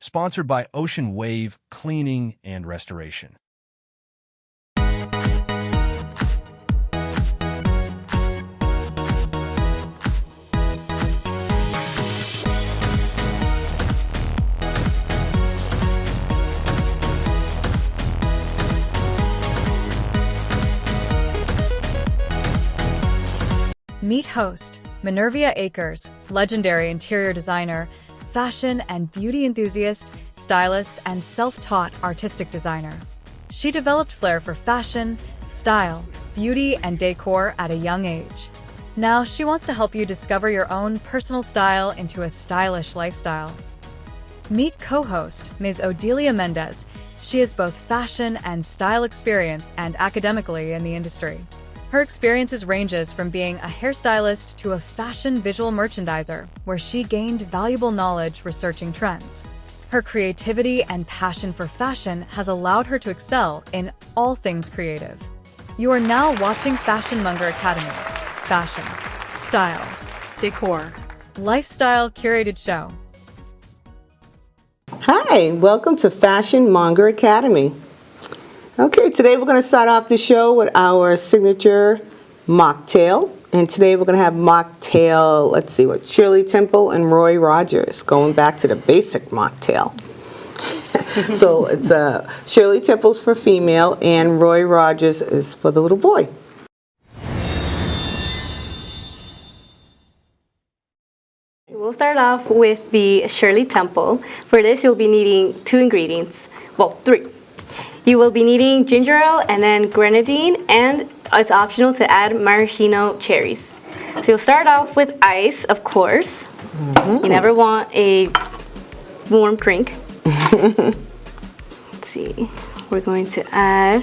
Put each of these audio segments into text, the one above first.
sponsored by Ocean Wave Cleaning and Restoration. Meet host, Minervia Akers, legendary interior designer, fashion and beauty enthusiast, stylist, and self-taught artistic designer. She developed flair for fashion, style, beauty, and decor at a young age. Now she wants to help you discover your own personal style into a stylish lifestyle. Meet co-host, Ms. Odelia Mendez. She has both fashion and style experience and academically in the industry. Her experiences ranges from being a hairstylist to a fashion visual merchandiser, where she gained valuable knowledge researching trends. Her creativity and passion for fashion has allowed her to excel in all things creative. You are now watching Fashion Monger Academy. Fashion, style, decor, lifestyle curated show. Hi, welcome to Fashion Monger Academy. Okay, today we're going to start off the show with our signature mocktail. And today we're going to have mocktail, let's see what, Shirley Temple and Roy Rogers, going back to the basic mocktail. So it's Shirley Temple's for female and Roy Rogers is for the little boy. We'll start off with the Shirley Temple. For this, you'll be needing 2 ingredients. Well, 3. You will be needing ginger ale and then grenadine, and it's optional to add maraschino cherries. So you'll start off with ice, of course. You never want a warm drink. Let's see. We're going to add...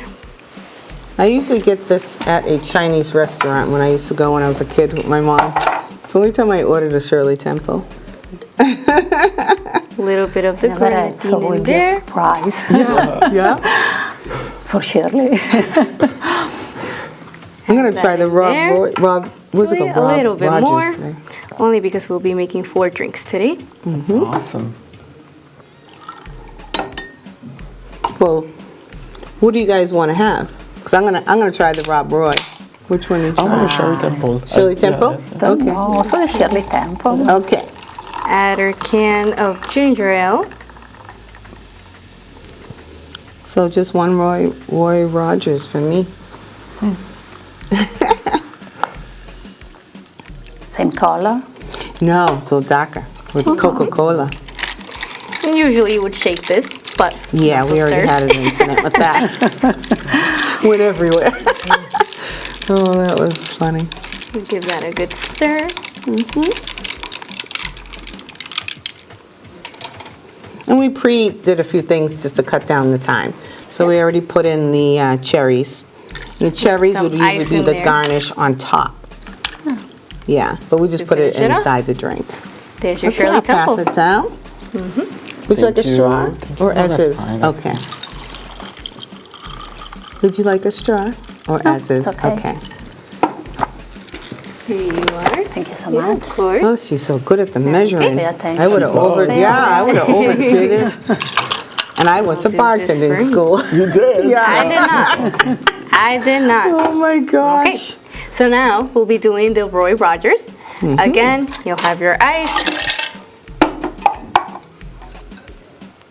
I usually get this at a Chinese restaurant when I used to go when I was a kid with my mom. It's the only time I ordered a Shirley Temple. A little bit of the grenadine so in will be there. a surprise. Yeah. For Shirley. I'm going to try the Rob, what's it called? A little bit Rogers more, today. only because we'll be making 4 drinks today. Awesome. Well, what do you guys want to have? Because I'm gonna try the Rob Roy. Which one are you I want trying? a Shirley Temple. Shirley Temple? Yeah, Okay. Also the Shirley Temple. Okay. Add our can of ginger ale. So just one Roy Rogers for me. Same color. No, it's a little darker with Coca-Cola. And usually you would shake this, but Yeah, also we already stir. had an incident with that. Went everywhere. Oh, that was funny. Give that a good stir. And we pre-did a few things just to cut down the time. So we already put in the cherries. And the cherries Some would usually ice be in the there. garnish on top. Yeah, but we just put it finish it up? inside the drink. There's your Okay, Shirley I'll Temple. pass it down. Would you like a Thank you. straw or No, as that's is? fine, that's Okay. Would you like a straw or as is? it's okay. Okay. Here you are. Thank you so Yeah, much. of course. Oh, she's so good at the measuring. Yeah, thank I would have you. I would have overdid it. And I went to do this bartending for me. school. You did? Yeah. I did not. I did not. Oh my Okay, gosh. so now we'll be doing the Roy Rogers. Again, you'll have your ice.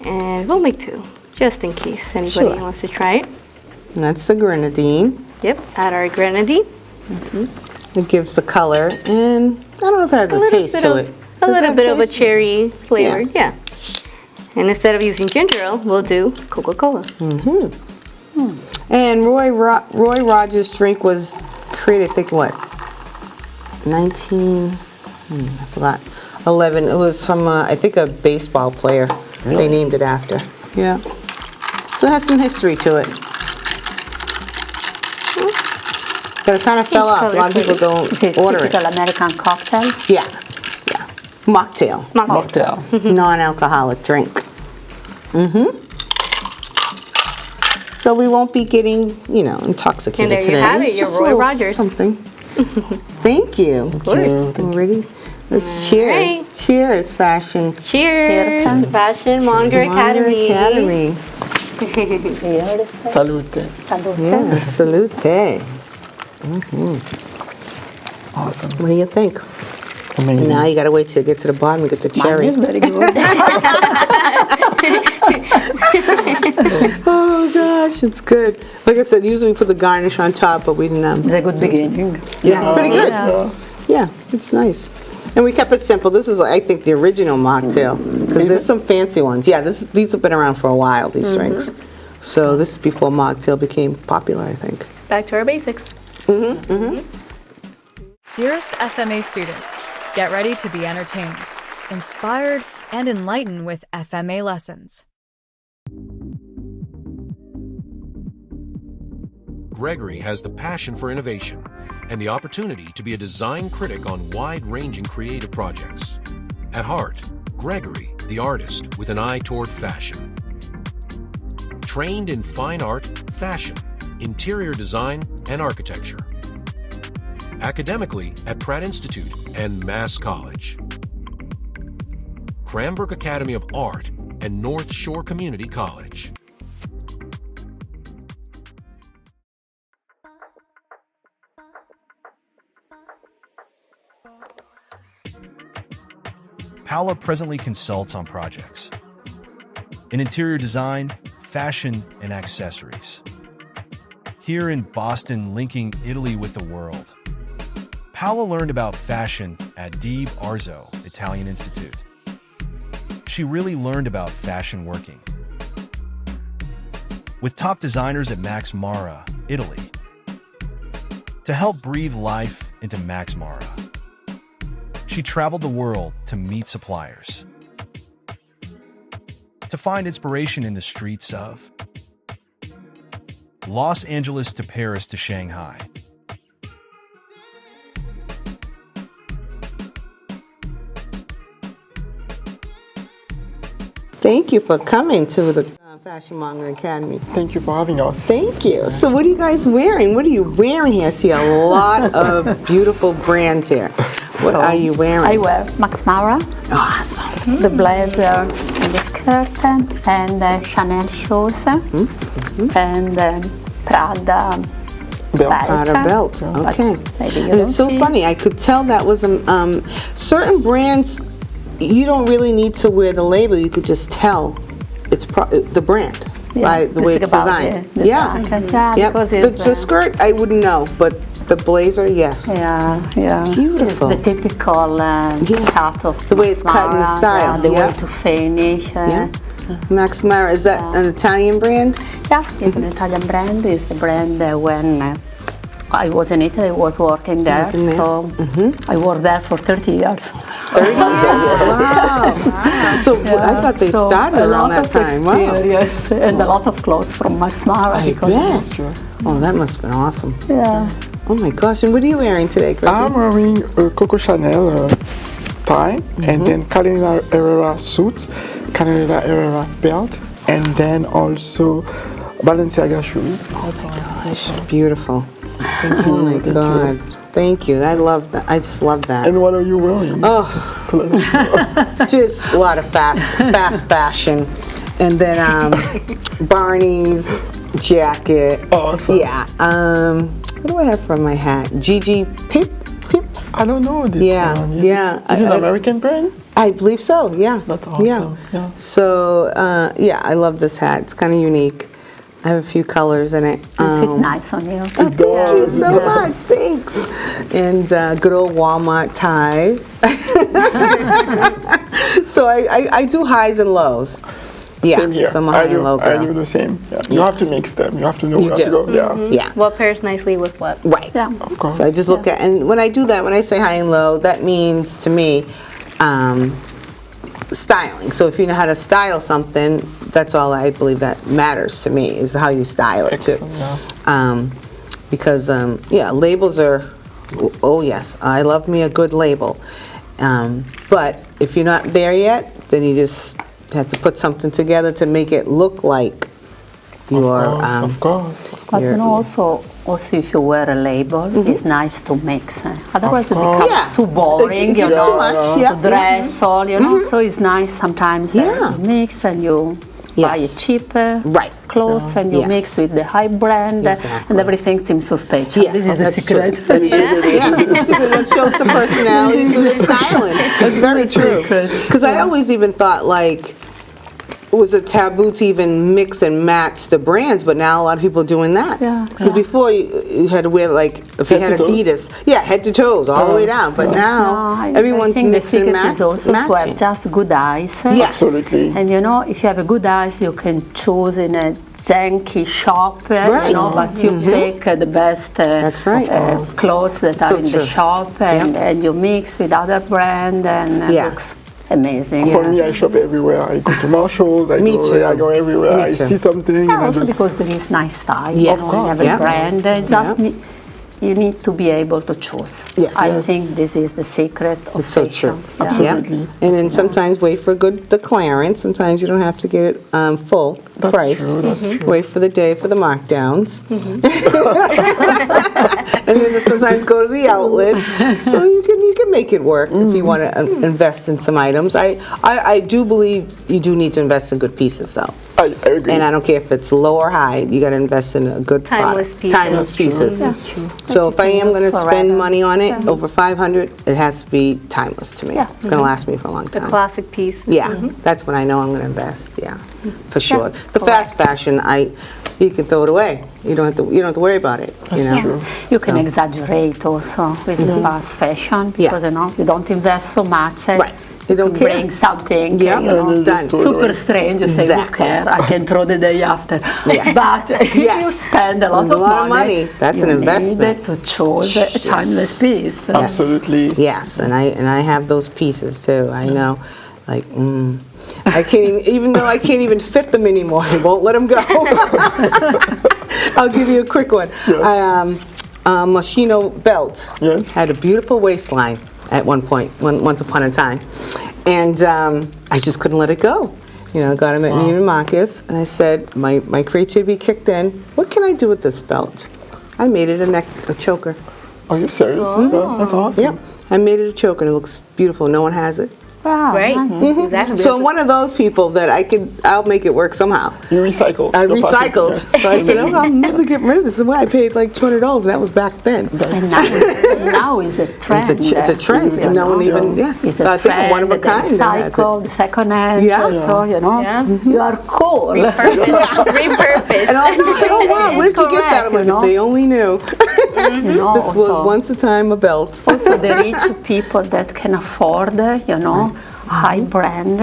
And we'll make 2, just in case anybody Sure. wants to try it. And that's the grenadine. Yep, add our grenadine. It gives the color, and I don't know if it has a taste to it. A Does it little have bit of a taste? cherry flavor, yeah. And instead of using ginger ale, we'll do Coca-Cola. And Roy Rogers' drink was created, I think, what? I forgot. 11. It was from, I think, a baseball player. They named it after. Yeah. So it has some history to it. But it kind of fell off. A lot of people don't This is order it. typical American cocktail. Yeah. Yeah. Mocktail. Mocktail. Non-alcoholic drink. So we won't be getting, intoxicated And there you today. have it, It's your just a Roy little Rogers. Something. Thank you. Of course. Ready? Let's cheers. right. Cheers, fashion. Cheers. Cheers. Fashion Monger Monger Academy. Academy. Salute. Salute. Yeah, salute. Awesome. What do you think? Amazing. Now you gotta wait till you get to the bottom and get the cherry. It's very good. Oh gosh, it's good. Like I said, usually we put the garnish on top, but we didn't. It's a good beginning. Yeah, it's pretty good. Yeah. Yeah, it's nice. And we kept it simple. This is, I think, the original mocktail because there's some fancy ones. Yeah, these have been around for a while. These drinks. So this is before mocktail became popular, I think. Back to our basics. Dearest FMA students, get ready to be entertained, inspired, and enlightened with FMA lessons. Gregory has the passion for innovation and the opportunity to be a design critic on wide-ranging creative projects. At heart, Gregory, the artist with an eye toward fashion. Trained in fine art, fashion, interior design, and architecture. Academically at Pratt Institute and Mass College. Cranbrook Academy of Art and North Shore Community College. Paola presently consults on projects in interior design, fashion, and accessories. Here in Boston, linking Italy with the world. Paola learned about fashion at Dib Arzo Italian Institute. She really learned about fashion working with top designers at Max Mara, Italy, to help breathe life into Max Mara. She traveled the world to meet suppliers, to find inspiration in the streets of Los Angeles to Paris to Shanghai. Thank you for coming to the Fashion Monger Academy. Thank you for having us. Thank you. So what are you guys wearing? What are you wearing here? I see a lot of beautiful brands here. What are you wearing? I wear Max Mara, Awesome. the blazer and the skirt, and Chanel shoes, and Prada belt. Prada belt. But Okay. maybe you And don't it's so see. funny. I could tell that was certain brands. You don't really need to wear the label. You could just tell it's the brand by the way it's about designed. the jacket, yeah, Yep. because The, it's, the skirt, I wouldn't know, but the blazer, yes. yeah, yeah. Beautiful. It's the typical cut of The way it's cut in the Mara, style, the yeah. way to finish. Yeah. Max Mara, is that an Italian brand? Yeah, it's an Italian brand. It's the brand when I was in Italy, I was working there. Working there. So I worked there for 30 years. 30 years? Wow. So I thought they So started a around lot that of time. Wow. experience and a lot of clothes from Max Mara. I because bet. Oh, that must have been awesome. Yeah. Oh my gosh, and what are you wearing today, Gregory? I'm wearing a Coco Chanel tie, and then Carolina Herrera suit, Carolina Herrera belt, and then also Balenciaga shoes. Gosh, beautiful. Oh my God. Thank you. I love that. I just love that. And what are you wearing? Oh, just a lot of fast fashion. And then Barney's jacket. Awesome. Yeah. What do I have for my hat? Gigi Pip? I don't know this Yeah, one. yeah. Is it an American brand? I believe so, yeah. That's awesome, yeah. So, yeah, I love this hat. It's kind of unique. I have a few colors in it. It fit nice on you. Oh, thank you so much. Thanks. And good old Walmart tie. So I do highs and lows. Yeah, Same here. so I'm a high and low I girl. do the same. Yeah. You have to mix them. You have to know You where do. to go. Yeah. Yeah, What pairs nicely with what? right. Yeah. Of course. So I just look at, and when I do that, when I say high and low, that means to me styling. So if you know how to style something, that's all I believe that matters to me is how you style it too. Excellent, Because yeah, labels are, oh yes, I love me a good label. But if you're not there yet, then you just have to put something together to make it look like you are. Of course. But You're- you know, also also if you wear a label, it's nice to mix. Otherwise it becomes Yeah. too boring, It you gets know, too much, yeah, to dress all, you know. So it's nice sometimes Yeah. you mix and you buy Yes. cheaper Right. clothes and you Yes. mix with the high brand Exactly. and everything seems so special. Yeah, This is the that's secret. true. Yeah, it's a good one. Shows the personality through the styling. That's very true. Because I always even thought like it was a taboo to even mix and match the brands, but now a lot of people are doing that. Yeah. Because before you had to wear like if you Head had to toes? Adidas, head to toes all the way down. But now I everyone's think mixing the and secret is also to matching. have just good eyes. Yes. Absolutely. And you know, if you have a good eyes, you can choose in a janky shop, Right. you know, but you pick the best That's right. clothes that So are in true. the shop and you mix with other brand and it Yeah. looks amazing. For me, I shop everywhere. I go to Marshalls, I Me too. go everywhere. Me I too. see something. Yeah, and I also just, because there is nice style. Yes. You know, you have Yeah. a brand. Just Yeah. you need to be able to choose. Yes. I think this is the secret of It's so fashion. true. Yeah. Yeah. And then sometimes wait for the clearance. Sometimes you don't have to get it full That's price. true, that's true. Wait for the day for the markdowns. And then sometimes go to the outlets. So you can make it work if you want to invest in some items. I do believe you do need to invest in good pieces though. I agree. And I don't care if it's low or high, you got to invest in a good Timeless product. pieces. Timeless That's true. pieces. That's true. So if I am going to Use spend forever. money on it, over 500, it has to be timeless to me. Yeah. It's going to last me for a long The time. classic piece. Yeah, that's when I know I'm going to invest. Yeah, for sure. The fast fashion, you can throw it away. You don't have to worry about it. That's true. You can So- exaggerate also with the fast fashion Yeah. because you know you don't invest so much. Right. You don't care. Bring something. Yeah, you know, it's done. super strange. You say, who Exactly. care? I can throw the day after. Yes. But if Yes. you spend a lot And a of lot of money, money, that's you an investment. need to choose a Yes. timeless piece. Absolutely. Yes, and I have those pieces too. I know, like. I can't even though I can't even fit them anymore. I won't let them go. I'll give you a quick one. Moschino belt. Yes. Had a beautiful waistline at one point, once upon a time, and I just couldn't let it go. You know, got him at Neiman Marcus, and I said, my creativity kicked in. What can I do with this belt? I made it a choker. Are you serious? Yeah, that's awesome. Yep, I made it a choker, and it looks beautiful. No one has it. Wow, Right? nice. Exactly. So I'm one of those people that I'll make it work somehow. You recycle. I your fashion, recycled. yes. So I said, I'll never get rid of this. This is why I paid like $200, and that was back then. And now is a trend. It's a trend. you No one know. even, It's So a I think I'm one of a trend, kind the that has it. recycle, the second hand, Yeah. also, you know, Yeah. you are cool. Repurpose. And all people say, oh wow, where'd you get that? I'm like, Correct, you if they only knew. You know, This was also- once a time a belt. Also, the rich people that can afford, you know, high brand,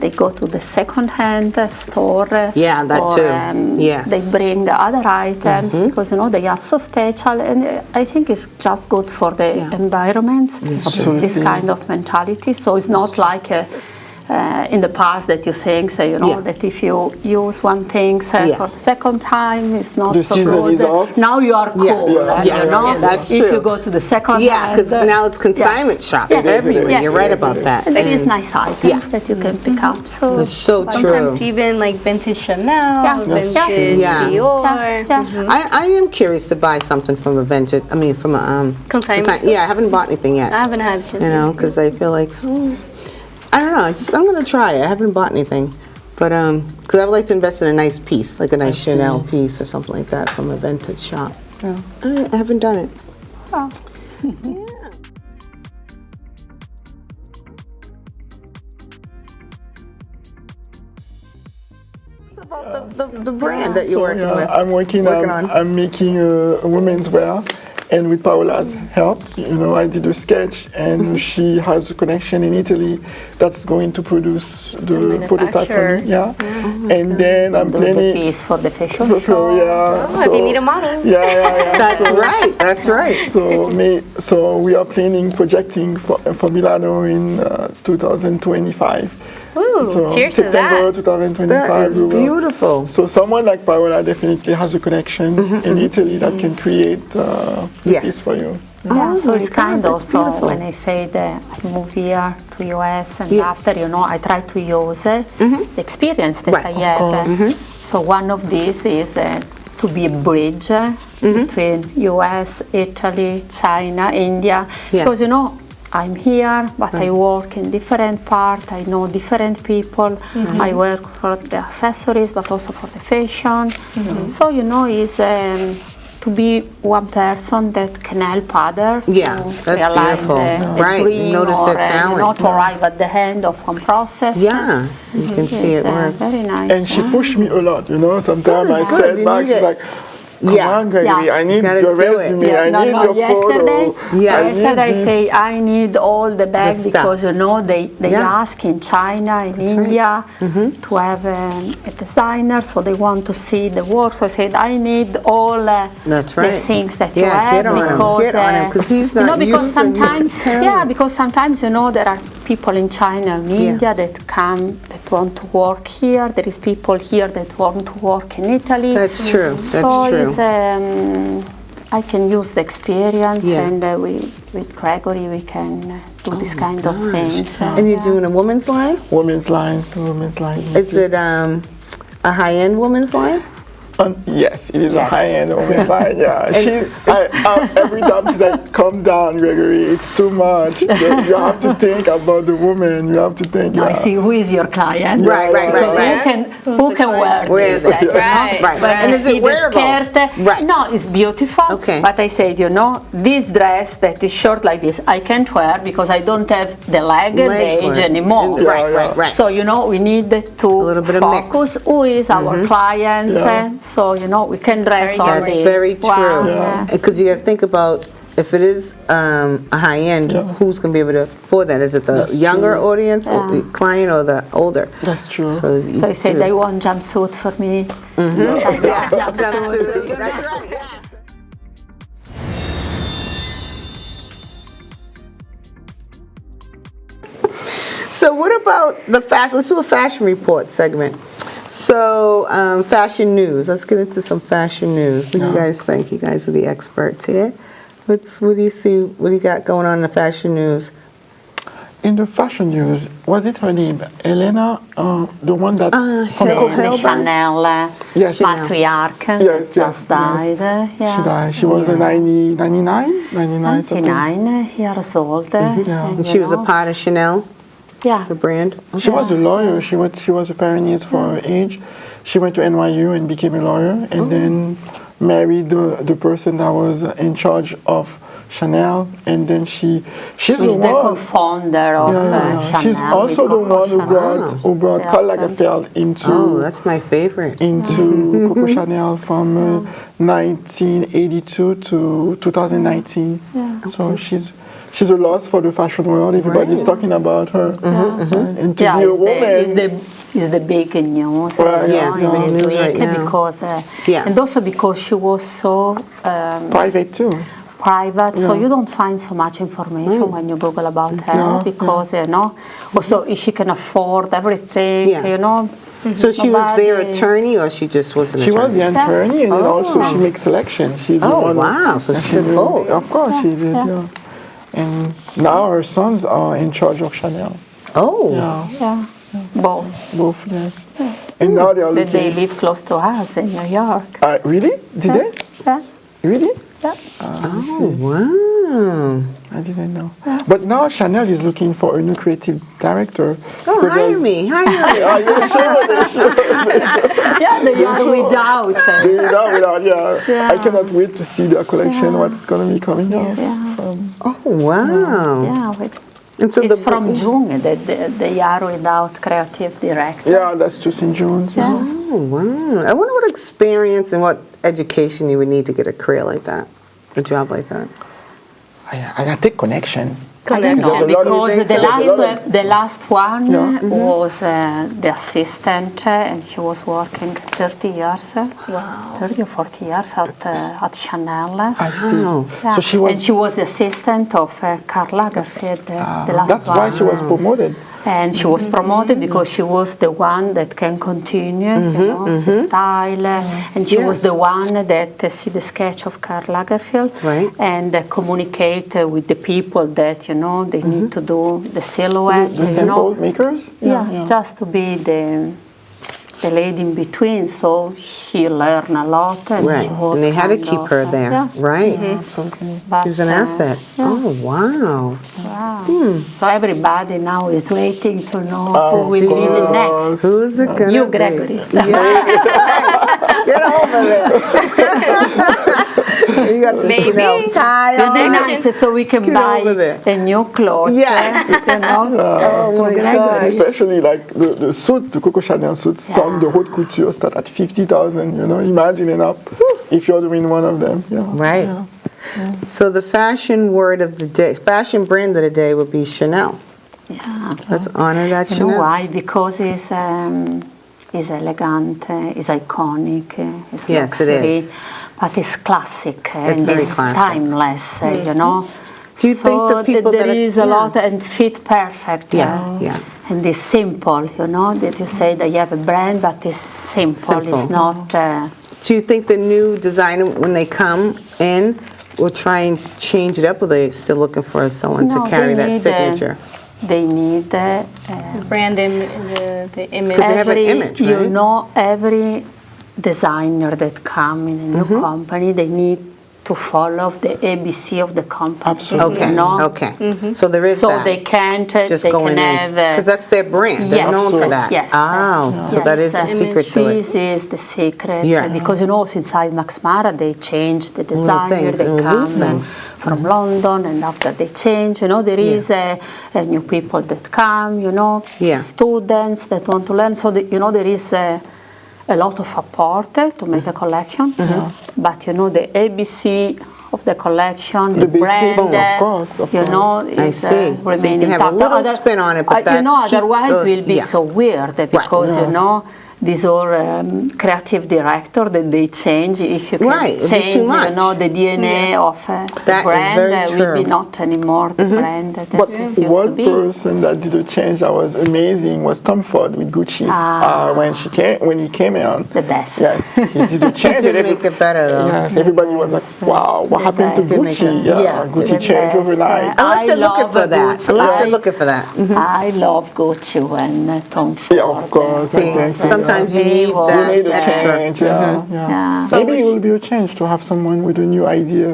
they go to the second-hand store. Yeah, that or, too. Yes. They bring other items because, you know, they are so special. And I think it's just good for the Yeah. environment, Absolutely. this kind of mentality. So it's not like in the past that you think, you know, Yeah. that if you use one thing Yeah. for the second time, it's not The so season good. is off. Now you are cool, Yeah. you know. Yeah, that's if true. you go to the second Yeah, hand, because now it's consignment shops Yes. everywhere. Yes. You're right Yes. about that. and there is And nice items Yeah. that you can pick up. So It's so true. Sometimes even like vintage Chanel, Yeah. vintage Yeah. Dior. I am curious to buy something from a vintage. I mean, from a Consignment. Yeah, I haven't bought anything yet. I haven't had You know, because I feel like I don't know. I'm gonna try it. I haven't bought anything, but because I would like to invest in a nice piece, like a nice Chanel piece or something like that from a vintage shop. I haven't done it. Oh. It's about the brand that you're So, working with. I'm working on. I'm making a women's wear, and with Paola's help, you know, I did a sketch, and she has a connection in Italy that's going to produce the prototype for me. Yeah, and then I'm do the planning. piece for the fashion So, show. yeah, Oh, if you need a model. Yeah. That's right. That's right. So we are planning projecting for Milano in 2025. Ooh, So cheers to September that. 2025. That is we will- beautiful. So someone like Paola definitely has a connection in Italy that can create a Yes. piece for you. Yeah, Oh so my it's God, kind that's of beautiful. when I say that I move here to US and Yeah. after, you know, I try to use the experience that Right, I of have. course. So one of these is to be a bridge between US, Italy, China, India. Yeah. Because, you know, I'm here, but I work in different parts. I know different people. I work for the accessories, but also for the fashion. So, you know, it's to be one person that can help others Yeah, to that's realize beautiful. a Right, dream notice or their talent. you know, to arrive at the end of one process. Yeah, you can see it It's work. very nice. And she pushed me a lot, you know. Sometimes I That's good. said You back, need she's it. like, come Yeah. on, Gregory, Yeah. I need Gotta your do it. resume, Yeah, I need your yesterday, photo. Yeah. I need yesterday I this. say I need all the bags stuff. because you know they Yeah. ask in China, in India to have a designer, so they want to see the work. So I said I need all That's the right. things that Yeah, you have get on him. because Get on him, 'cause he's you know not because using sometimes his talent. because sometimes you know there are people in China and India that come that want to work here. There is people here that want to work in Italy. That's true. That's So true. it's, I can use the experience, Yeah. and with Gregory we can do this kind of things. And you're doing a woman's line? Women's lines, women's lines. Is it a high-end woman's line? Yes, it is a Yes. high-end women's line. Yeah, every time she's like, "Calm down, Gregory. It's too much. You have to think about the woman. You have to think." Now I Yeah. see who is your client. Right, right, Because right. who can wear Where this? is it? you know? Right, Right. When And I is see it the wearable? skirt, Right. no, it's beautiful. Okay. But I said, you know, this dress that is short like this, I can't wear because I don't have the leg Leg the age for it. anymore. Right, right, right. So, you know, we need to little bit of mix. focus who is our client. Yeah. So, you know, we can dress all That's day. very true. Wow, yeah. Because you got to think about if it is a high-end, who's going to be able to afford that? Is it the That's younger true. audience, or the client, or the older? That's true. So, you So I said, do. I want jumpsuit for me. Yeah, Jumpsuit. jumpsuit. That's right. Yeah. So what about the fashion? Let's do a fashion report segment. So fashion news. Let's get into some fashion news. What do you guys think? You guys are the experts here. What do you see? What do you got going on in the fashion news? In the fashion news, was it her name, Elena, the one that from Hel- the Hel- The Chanel Yes. matriarch Yes, just yes, died. Yeah. She died. She was a 99 something. 99 years old. And she was a part of Chanel, Yeah. the brand. She was a lawyer. She was a Pyrenees for her age. She went to NYU and became a lawyer, and then married the person that was in charge of Chanel, and then she's She's the the one. co-founder of Chanel. She's also the with Coco one who Chanel. brought Yeah. Karl Lagerfeld into Oh, that's my favorite. into Coco Chanel from 1982 to 2019. So she's a loss for the fashion world. Everybody's talking about her. And to Yeah, be a woman. is the big news. Right, yeah, it's the big this news week right now. because Yeah. and also because she was so private too. private, so you don't find so much information when you Google about her Yeah, because you know. Also, if she can afford everything, Yeah. you know. So she was their Nobody- attorney, or she just was an She attorney? was the attorney, and then also she makes selection. She's the Oh, one. wow. So she did both. Of course she did. Yeah. And now her sons are in charge of Chanel. Oh, Yeah, Yeah, both. both yes. And now they are They looking. live close to us in New York. Really? Did they? Yeah, Really? yeah. I see. wow. I didn't know. But now Chanel is looking for a new creative director. Oh, because hire there's- me. Hire me. Are you sure? They're sure. Yeah, they are without. Yeah. I cannot wait to see their collection. What's going to be coming out. Yeah. Oh, wow. Yeah, And so it's from June that they are without creative director. Yeah, that's just in June. So. Oh, wow. I wonder what experience and what education you would need to get a career like that, a job like that. I think connection. I don't know, There's a lot of because things- the there's a lot last, of- the last one Yeah. was the assistant, and she was working 30 years, 30 or 40 years at Chanel. I see. Wow. Yeah. So she was. and she was the assistant of Karl Lagerfeld, the last That's one. why she was promoted. And she was promoted because she was the one that can continue, you know, the style. And she was Yes. the one that see the sketch of Karl Lagerfeld Right. and communicate with the people that, you know, they need to do the silhouette. The you simple know. makers. Yeah, just to be the the lady in between, so she learned a lot. And Right, she was and they had to kind keep of, her there, yeah. right? But, She was an asset. Oh, wow. wow. So everybody now is waiting to know Oh, who will be the next. Who's it gonna You, be? Gregory. Yeah. Get over there. You got the Maybe. Chanel tie The on. next, so we can Get buy over there. a new clothes. Yes. You know? Oh my gosh. Especially like the suit, the Coco Chanel suit, some the haute couture start at 50,000. You know, imagine up if you're doing one of them. Yeah. Right. So the fashion word of the day, fashion brand of the day would be Chanel. Yeah. Let's honor that You Chanel. know why? Because it's elegant, it's iconic, it's Yes, it luxury, is. but it's classic It's and very it's classic. timeless, you know. Do you think the people there that are- is a yeah. lot and fit perfect. Yeah, yeah. And it's simple, you know, that you say that you have a brand, but it's simple. It's Simple. not. Do you think the new designer, when they come in, will try and change it up, or they still looking for someone No, to carry they that need, signature? They need Brand the image. Because they have an image, You right? know, every designer that come in a new Mm-hmm. company, they need to follow the ABC of the company. Absolutely. Okay, You know? okay. So there is So that. they can't. Just they going can in, have. because that's their brand. They're yes, known for that. Yes. Oh, so that is the secret to it. This is the secret. Yeah. Because you know, inside Max Mara, they change the designer. things, They and we lose come things. from London, and after they change, you know, there is a new people that come. You know, Yeah. students that want to learn. So you know, there is a lot of support to make a collection. But you know, the ABC of the collection, the basic, brand, of course, of you course. know, I is see. So you remain can have a intact. little spin on it, but you that know, keep otherwise the- will be yeah. so weird because you know these are creative director that they change. If you can Right, it'd be change, too you much. know, the DNA of That the is brand, very will be true. not anymore the brand that But it used to one be. person that did a change that was amazing was Tom Ford with Gucci. When he came in, The best. yes, he did a change. Did and make it better though. Yes, everybody was like, "Wow, what happened to best. Gucci?" Yeah. Gucci The changed best. overnight. Unless I they're looking love for that. Gucci. Unless they're I- looking for that. I love Gucci when Tom Ford. Yeah, of course. See, I think so, sometimes yeah. you need He was, that You need a extra. change, yeah. Yeah. Maybe it will be a change to have someone with a new idea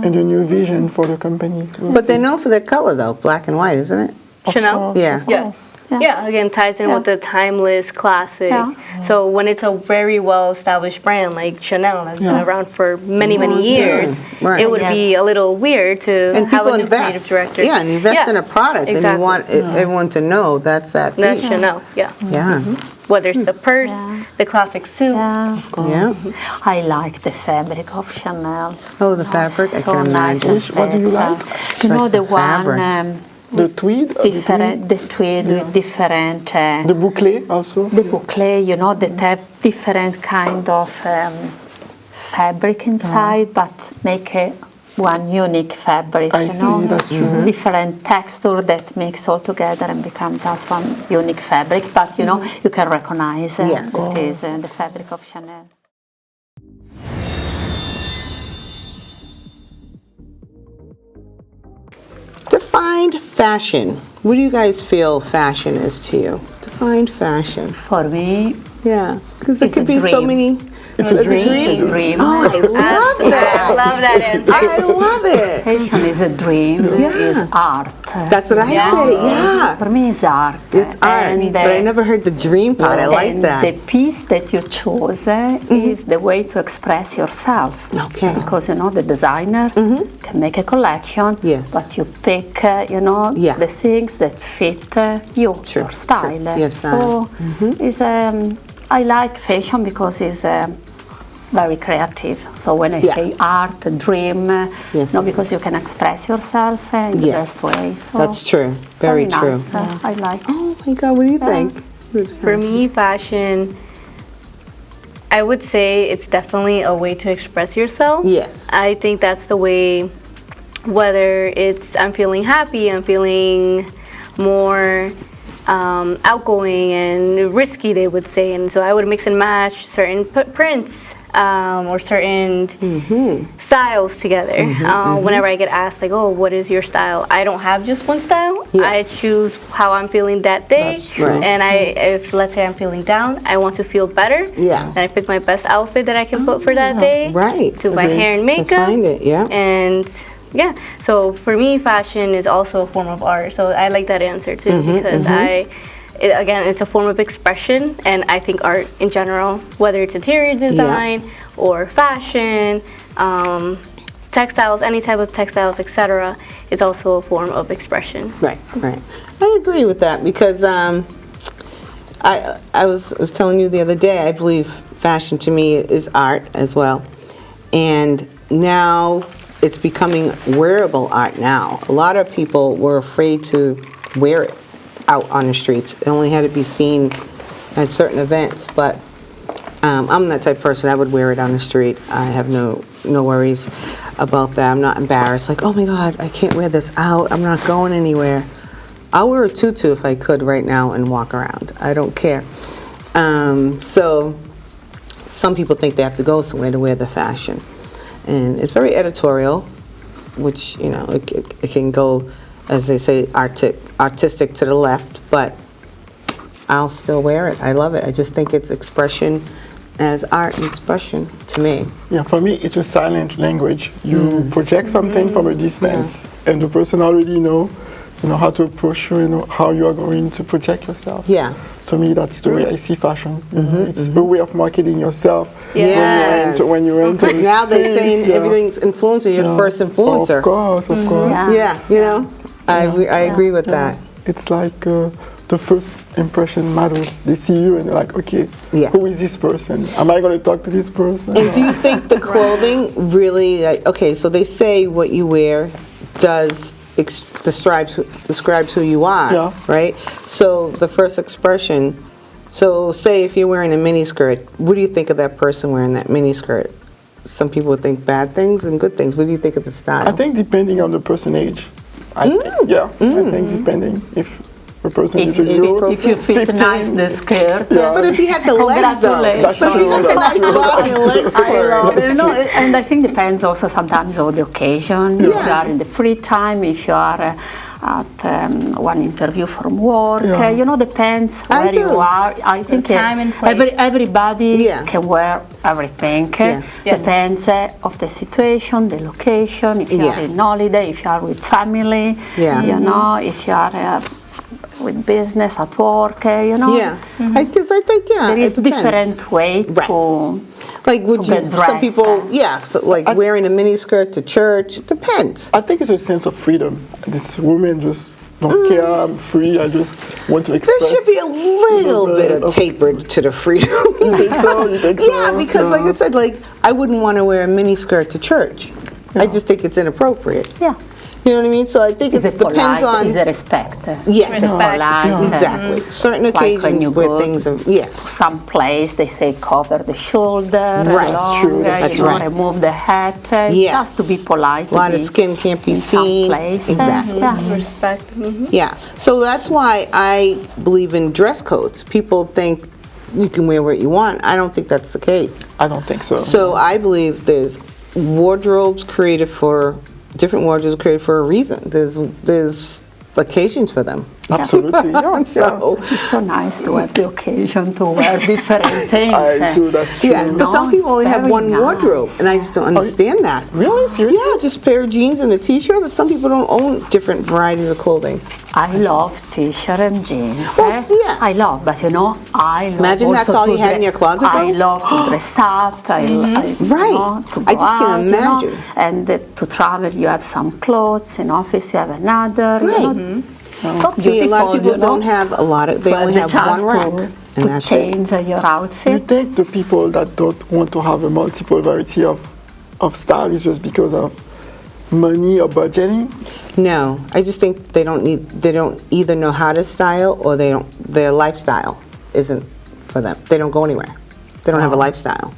and a new vision for the company. We'll But they're see. known for their color though, black and white, isn't it? Chanel? Yeah. Yes. Yeah, again, ties in with the timeless classic. Yeah. So when it's a very well-established brand like Chanel that's been around for many, many years, Right. it would be a little weird to And have people a new creative invest. director. Yeah, and invest in a product, and you exactly. want everyone to know that's that That's piece. Chanel, yeah. Yeah, Whether it's the purse, the classic suit. Yeah. yeah. I like the fabric of Chanel. Oh, the fabric, I So can nice imagine. and What do you special. like? You know Like the the fabric. one The tweed, different, the tweed with different. the bouclé also. The boucle, you know, that have different kind of fabric inside, but make one unique fabric. I you see, know, that's true. different texture that mix all together and become just one unique fabric. But you know, you can recognize Yes. it is the fabric of Chanel. Defined fashion. What do you guys feel fashion is to you? Defined fashion. For me, Yeah, because it It's could a be so dream. many. It's a dream. dream. Oh, I love I that. love that answer. I love it. Fashion is a dream. Yeah. Is art. That's what I say. Yeah, For me, it's art. it's art. And, But I never heard the dream part. I like and that. the piece that you chose is the way to express yourself. Okay. Because you know the designer can make a collection, Yes. but you pick, you know, Yeah. the things that fit you, True, your style. true. Yes, so it's, I like fashion because it's very creative. So when I Yeah. say art, dream, Yes, no, it because you can express yourself in the Yes. best way. So That's true. Very nice. true. I like. Oh my God, what do you think? For me, fashion, I would say it's definitely a way to express yourself. Yes. I think that's the way, whether it's I'm feeling happy, I'm feeling more outgoing and risky, they would say. And so I would mix and match certain prints or certain styles together. Whenever I get asked, like, oh, what is your style? I don't have just one style. Yeah. I choose how I'm feeling that day. That's true. And if, let's say I'm feeling down, I want to feel better. Yeah. Then I pick my best outfit that I can put for that day. Right. Do my hair and To makeup. find it, yeah. And yeah, so for me, fashion is also a form of art. So I like that answer too, because again, it's a form of expression, and I think art in general, whether it's interior design or fashion, textiles, any type of textiles, etc., is also a form of expression. Right, right. I agree with that because I was telling you the other day, I believe fashion to me is art as well. And now it's becoming wearable art now. A lot of people were afraid to wear it out on the streets. It only had to be seen at certain events, but I'm that type of person. I would wear it on the street. I have no worries about that. I'm not embarrassed. Like, oh my God, I can't wear this out. I'm not going anywhere. I'll wear a tutu if I could right now and walk around. I don't care. So some people think they have to go somewhere to wear the fashion. And it's very editorial, which, you know, it can go, as they say, artistic to the left, but I'll still wear it. I love it. I just think it's expression as art and expression to me. Yeah, for me, it's a silent language. You project something from a distance, and the person already know how to approach you, how you are going to project yourself. Yeah. To me, that's the way I see fashion. It's a way of marketing yourself. Yes. When you enter Because now they're saying everything's influencer. You're the first influencer. Of course, of course. Yeah, you know, I agree with that. It's like the first impression matters. They see you and they're like, okay, who is this person? Am I going to talk to this person? And do you think the clothing really, okay, so they say what you wear describes who you are, right? So the first expression, so say if you're wearing a mini skirt, what do you think of that person wearing that mini skirt? Some people would think bad things and good things. What do you think of the style? I think depending on the person's age. I think depending if a person is a girl, if you fit 15, nice the skirt. But if you had the legs though, Congratulations. but if you got the nice body and legs for it. And I think depends also sometimes on the occasion. If you are in the free time, if you are at one interview from work, depends where you are. I think time and place. everybody can wear everything. Depends of the situation, the location, if you are in holiday, if you are with family, if you are with business at work, Because I think there is it depends. different way to like would to you get some dressed, people so like wearing a mini skirt to church, it depends. I think it's a sense of freedom. This woman just don't care, I'm free, I just want to express. There should be a little bit of tapered to the freedom. You think so? Yeah, because like I said, like I wouldn't want to wear a mini skirt to church. I just think it's inappropriate. Yeah. You know what I mean? So I think it depends on... Is the respect. Yes. It's polite. Exactly. Certain Like occasions when you where go things are... Yes. Some place they say cover the shoulder, Right. long, True, that's right. remove the hat. Yes. Just to be polite. A lot of skin can't be in seen. some place. Exactly. Respect. Yeah. So that's why I believe in dress codes. People think you can wear what you want. I don't think that's the case. I don't think so. So I believe there's wardrobes created for... Different wardrobes created for a reason. There's occasions for them. Absolutely. So It's so nice to have the occasion to wear different things. I do, that's true. yeah, but some people only have very one wardrobe, nice. and I just don't understand that. Really? Seriously? Yeah, just a pair of jeans and a t-shirt. Some people don't own different varieties of clothing. I love t-shirt and jeans. Well, yes. I love, but I love Imagine that's also all you to had in your closet, I though? love to dress up. I Right. to go I just can't out, imagine. And to travel, you have some clothes. In office, you have another. Right. So See, a lot of people beautiful, don't have a lot of. They to have only the have chance one rack, to and that's it. change your You outfit. think the people that don't want to have a multiple variety of style is just because of money or budgeting? No, I just think they don't either know how to style or their lifestyle isn't for them. They don't go anywhere. They don't have a lifestyle.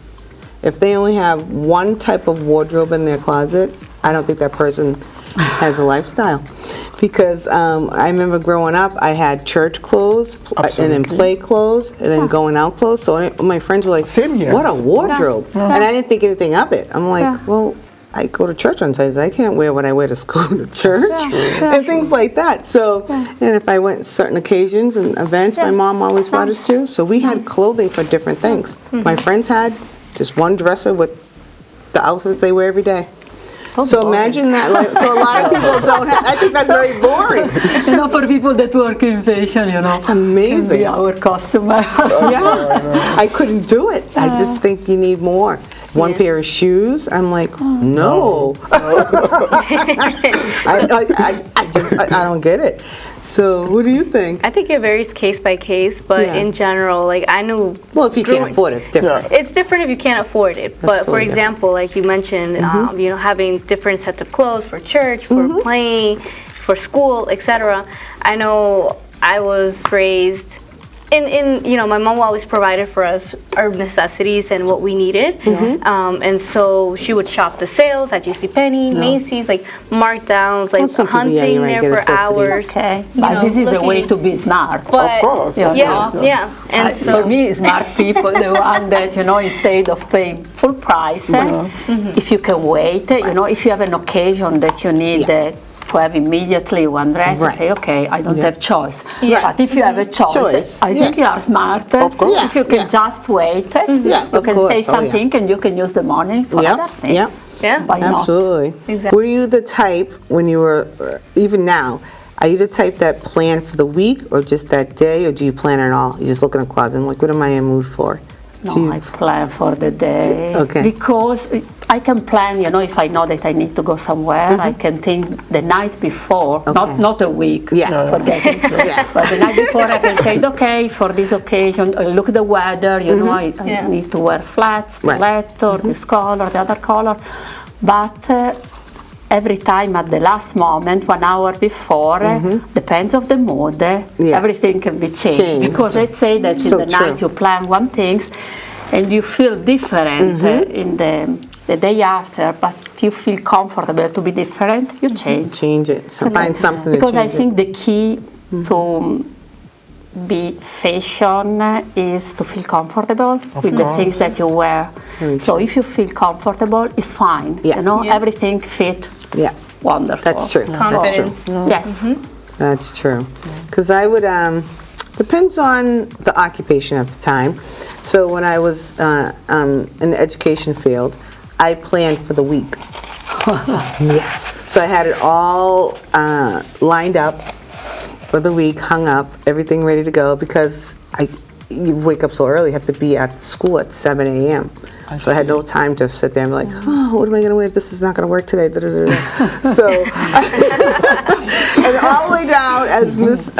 If they only have one type of wardrobe in their closet, I don't think that person has a lifestyle. Because I remember growing up, I had church clothes, and then play clothes, and then going out clothes. So my friends were like, Same here. what a wardrobe. And I didn't think anything of it. I'm like, well, I go to church on Sundays. I can't wear what I wear to school to church and things like that. So, and if I went certain occasions and events, my mom always brought us to. So we had clothing for different things. My friends had just one dresser with the outfits they wear every day. So imagine that. Like, so a lot of people don't have. I think that's very boring. You know, for people that work in fashion, you know, That's amazing. be our customer. Yeah, I couldn't do it. I just think you need more. One pair of shoes. I'm like, no. I don't get it. So what do you think? I think it varies case by case, but in general, like I know. Well, if you can't afford it, it's different. It's different if you can't afford it. But for totally example, like you mentioned, you know, having different sets of clothes for church, for playing, for school, etc. I know I was raised in you know, my mom always provided for us our necessities and what we needed, and so she would shop the sales at JCPenney, Macy's, like markdowns, like some people, hunting might there get for hours. Okay, you but know, this is a way looking. to be smart. But, Of course. You yeah, know? yeah, and so For me, smart people, the one that, you know, instead of paying full price, if you can wait, you know, if you have an occasion that you need to have immediately one dress, and say, okay, I don't have choice. But if you have a choice, I think you are smart. Of course. If you can just wait, you can say something and you can use the money for other things. Yeah. Why not? Absolutely. Exactly. Were you the type when you were, even now, are you the type that plan for the week or just that day, or do you plan it all? You just look in a closet and like, what am I in the mood for? No, I plan for the day. Okay. Because I can plan, you know, if I know that I need to go somewhere, I can think the night before, not a week, forgetting. But the night before I can say, okay, for this occasion, I look at the weather, you know, I need to wear flats, stiletto, this color, the other color. But every time at the last moment, 1 hour before, depends of the mood, everything can be changed. Because let's say that in the night you plan one thing and you feel different in the day after, but you feel comfortable to be different, you change. Change it. So find something to Because I change it. think the key to be fashion is to feel comfortable with the things that you wear. So if you feel comfortable, it's fine. You know, everything fit. Wonderful. That's true. confidence. Yes. That's true. Because I would, depends on the occupation at the time. So when I was in the education field, I planned for the week. Yes. So I had it all lined up for the week, hung up, everything ready to go, because you wake up so early, you have to be at school at 7 a.m. So I had no time to sit there and be like, oh, what am I going to wear? This is not going to work today. So, and all the way down, as Ms.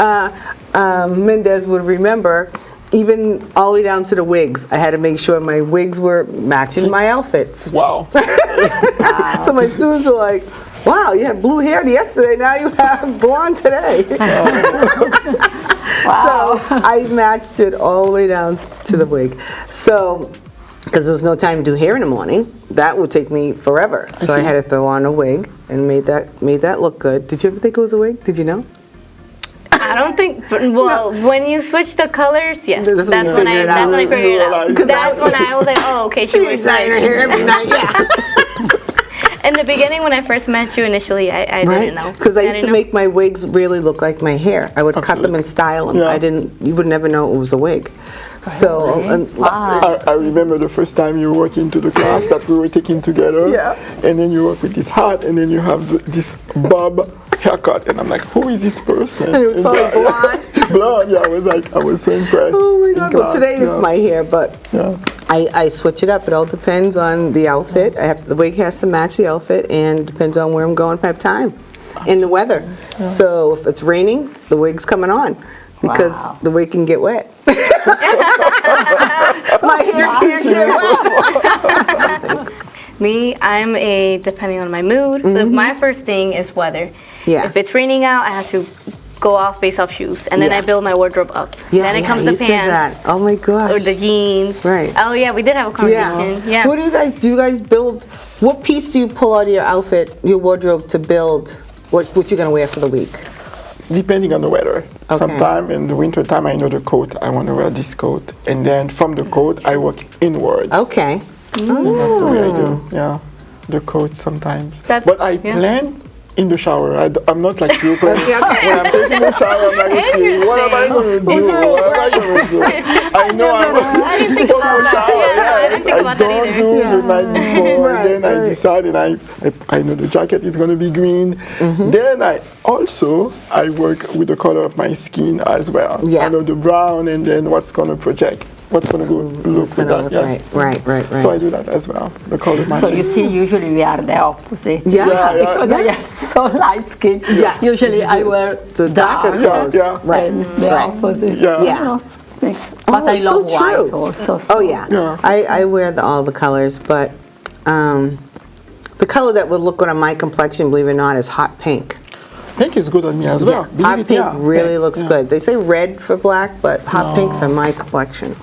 Mendez would remember, even all the way down to the wigs. I had to make sure my wigs were matching my outfits. Wow. So my students were like, wow, you had blue hair yesterday, now you have blonde today. So I matched it all the way down to the wig. So, because there was no time to do hair in the morning, that would take me forever. So I had to throw on a wig and made that look good. Did you ever think it was a wig? Did you know? I don't think. Well, when you switch the colors, yes, that's when I figured it out. That's when I was like, oh, okay, she wears dyed her hair every night. In the beginning, when I first met you initially, I didn't know. Because I used to make my wigs really look like my hair. I would cut them and style them. You would never know it was a wig. So, I remember the first time you walked into the class that we were taking together, and then you work with this hat, and then you have this bob haircut, and I'm like, who is this person? And it was probably blonde. Blonde, yeah, I was so impressed. Oh my God, but today is my hair, but I switch it up. It all depends on the outfit. The wig has to match the outfit, and depends on where I'm going if I have time, and the weather. So if it's raining, the wig's coming on, because the wig can get wet. My hair can't get wet. Me, I'm depending on my mood, but my first thing is weather. If it's raining out, I have to go off based off shoes, and then I build my wardrobe up. Then it comes the pants. Oh my gosh. Or the jeans. Right. Oh yeah, we did have a conversation. Yeah. What do you guys do? You guys build? What piece do you pull out of your outfit, your wardrobe, to build what you're gonna wear for the week? Depending on the weather. Okay. Sometime in the winter time, I know the coat. I want to wear this coat, and then from the coat, I work inward. Okay. That's the way I do. Yeah, the coat sometimes. But I plan in the shower. I'm not like you. When I'm taking a shower, I'm like, okay, what am I going to do? What am I going to do? I know I didn't think about that. I didn't think about that don't either. do the night before, and then I decide, and I know the jacket is going to be green. Then I work with the color of my skin as well. Yeah. I know the brown, and then what's going to project. What's going to go look with that. Right. So I do that as well. The color matching. So you see, usually we are the opposite. Yeah. Because I am so light skin. Yeah. Usually I wear the darker clothes. Yeah. and the opposite. Yeah. Yeah. You know, but I it's so love white true. also. So. Oh yeah. Yeah. I wear all the colors, but the color that would look good on my complexion, believe it or not, is hot pink. Pink is good on me as well. Yeah, hot pink really looks good. They say red for black, but hot pink for my complexion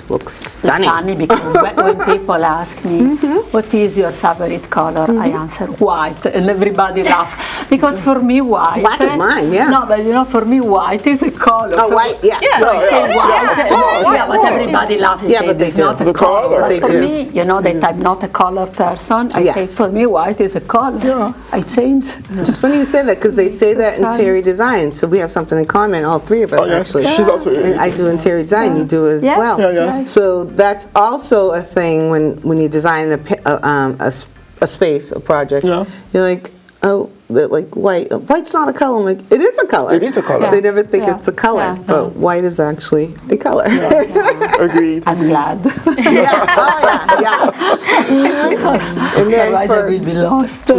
looks stunning. It's funny because when people ask me, what is your favorite color? I answer white, and everybody laughs. Because for me, white... Black is mine, yeah. No, but you know, for me, white is a color. Oh, white, yeah. So I say white, but everybody laughs and Yeah, say but they it's do. not a The color. color. But They for do. me, you know that I'm not a color person. I Yes. say, for me, white is a color. Yeah. I change. It's funny you say that because they say that in interior design, so we have something in common, all three of us yes. actually. She's also- And I do interior design, you do it as Yes. well. Yeah, yes. So that's also a thing when you're designing a space, a project. Yeah. You're like, oh, they're like white. White's not a color. I'm like, it is a color. It is a color. They never think Yeah. it's a color, Yeah. but white is actually a color. Agreed. I'm glad. Yeah. Oh yeah. And then Otherwise, I will be lost.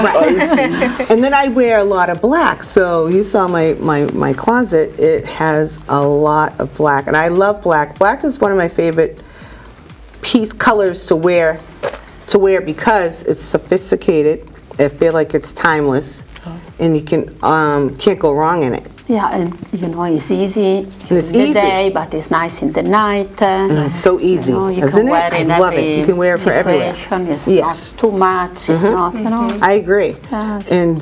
and then I wear a lot of black. So you saw my closet. It has a lot of black, and I love black. Black is one of my favorite colors to wear because it's sophisticated. I feel like it's timeless, and you can't go wrong in it. Yeah, and you know, it's easy it's in the easy. day, but it's nice in the night. And it's so easy, You know, you isn't can wear it? in I love every it. You can wear it for everywhere. situation. It's Yes. not too much. It's not, you know, I agree. Yes. And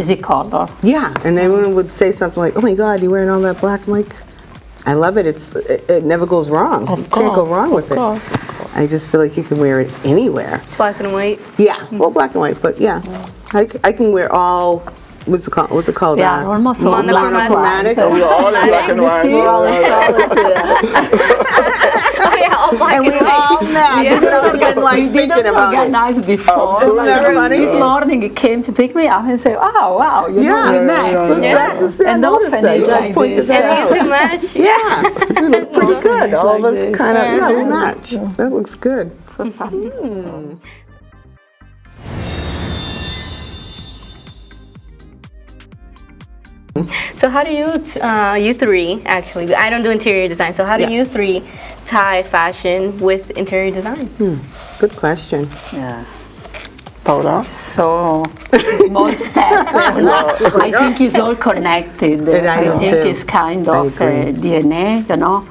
easy color. yeah, and everyone would say something like, "Oh my God, you're wearing all that black." I'm like, I love it. It never goes wrong. You can't go wrong with it. I just feel like you can wear it anywhere. Black and white. Yeah, well, black and white, but yeah, I can wear all. What's it called? What's it called? Yeah, almost all monochromatic. We're all in black and white. We're all in solids here. Oh yeah, all black And we all match. We don't even like We thinking didn't about it. organize before. Isn't that funny? This morning he came to pick me up and say, "Oh wow, you Yeah. know we match." Just I And noticed often that. it's Let's like point this. this And out. you too much. Yeah, we look pretty good. All of like us this. kind of, we match. That looks good. So fun. So how do you three actually? I don't do interior design. So how do you three tie fashion with interior design? Good question. Yeah. Paola? So small step. I think it's all connected. And I do think too. it's kind I of agree. DNA, you know.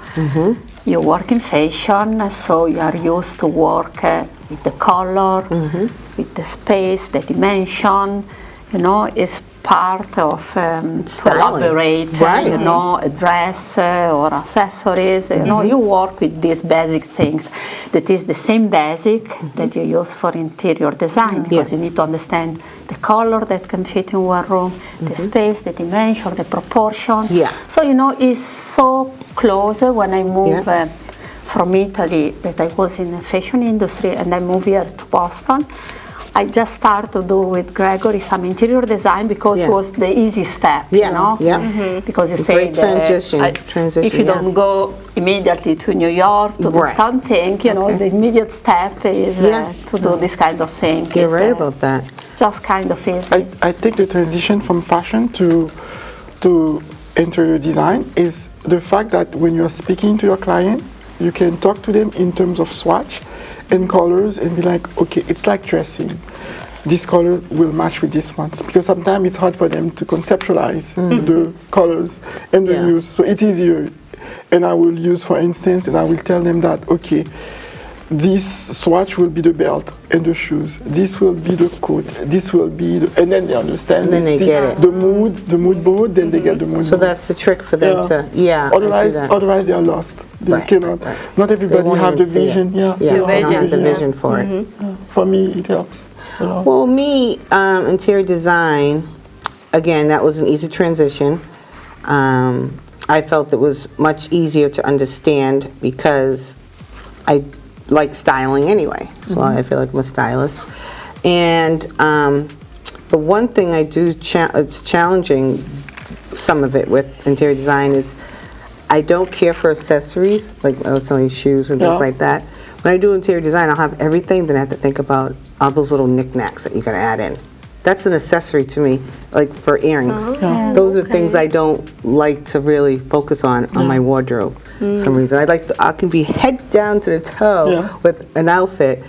You work in fashion, so you are used to work with the color, with the space, the dimension. You know, it's part of collaborate. Right. You know, a dress or accessories. You know, you work with these basic things. That is the same basic that you use for interior design, because you need to understand the color that can fit in one room, the space, the dimension, the proportion. Yeah. So you know, it's so close. When I moved from Italy, that I was in the fashion industry, and I moved here to Boston. I just started to do with Gregory some interior design because it was the easy step, you know? Because you say Great transition. if you don't go immediately to New York to do something, you know, the immediate step is to do this kind of thing. You're right about that. Just kind of easy. I think the transition from fashion to interior design is the fact that when you're speaking to your client, you can talk to them in terms of swatch and colors and be like, okay, it's like dressing. This color will match with this one. Because sometimes it's hard for them to conceptualize the colors and the use. So it's easier. And I will use, for instance, and I will tell them that, okay, this swatch will be the belt and the shoes. This will be the coat. This will be, and then they understand. And then they see get it. the mood board. Then they get the mood. So board. that's the trick for them to, I see that. Otherwise they are lost. They Right, cannot. right. Not They everybody won't have the even see it. vision. Yeah, they don't have the vision for it. For me, it helps. a lot. Well, me, interior design, again, that was an easy transition. I felt it was much easier to understand because I like styling anyway, so I feel like I'm a stylist. And the one thing I do, it's challenging, some of it with interior design is I don't care for accessories, like I was telling you, shoes and things Yeah. like that. When I do interior design, I'll have everything, then I have to think about all those little knickknacks that you gotta add in. That's an accessory to me, like for earrings. Those are the things I don't like to really focus on my wardrobe for some reason. I can be head down to the toe with an outfit,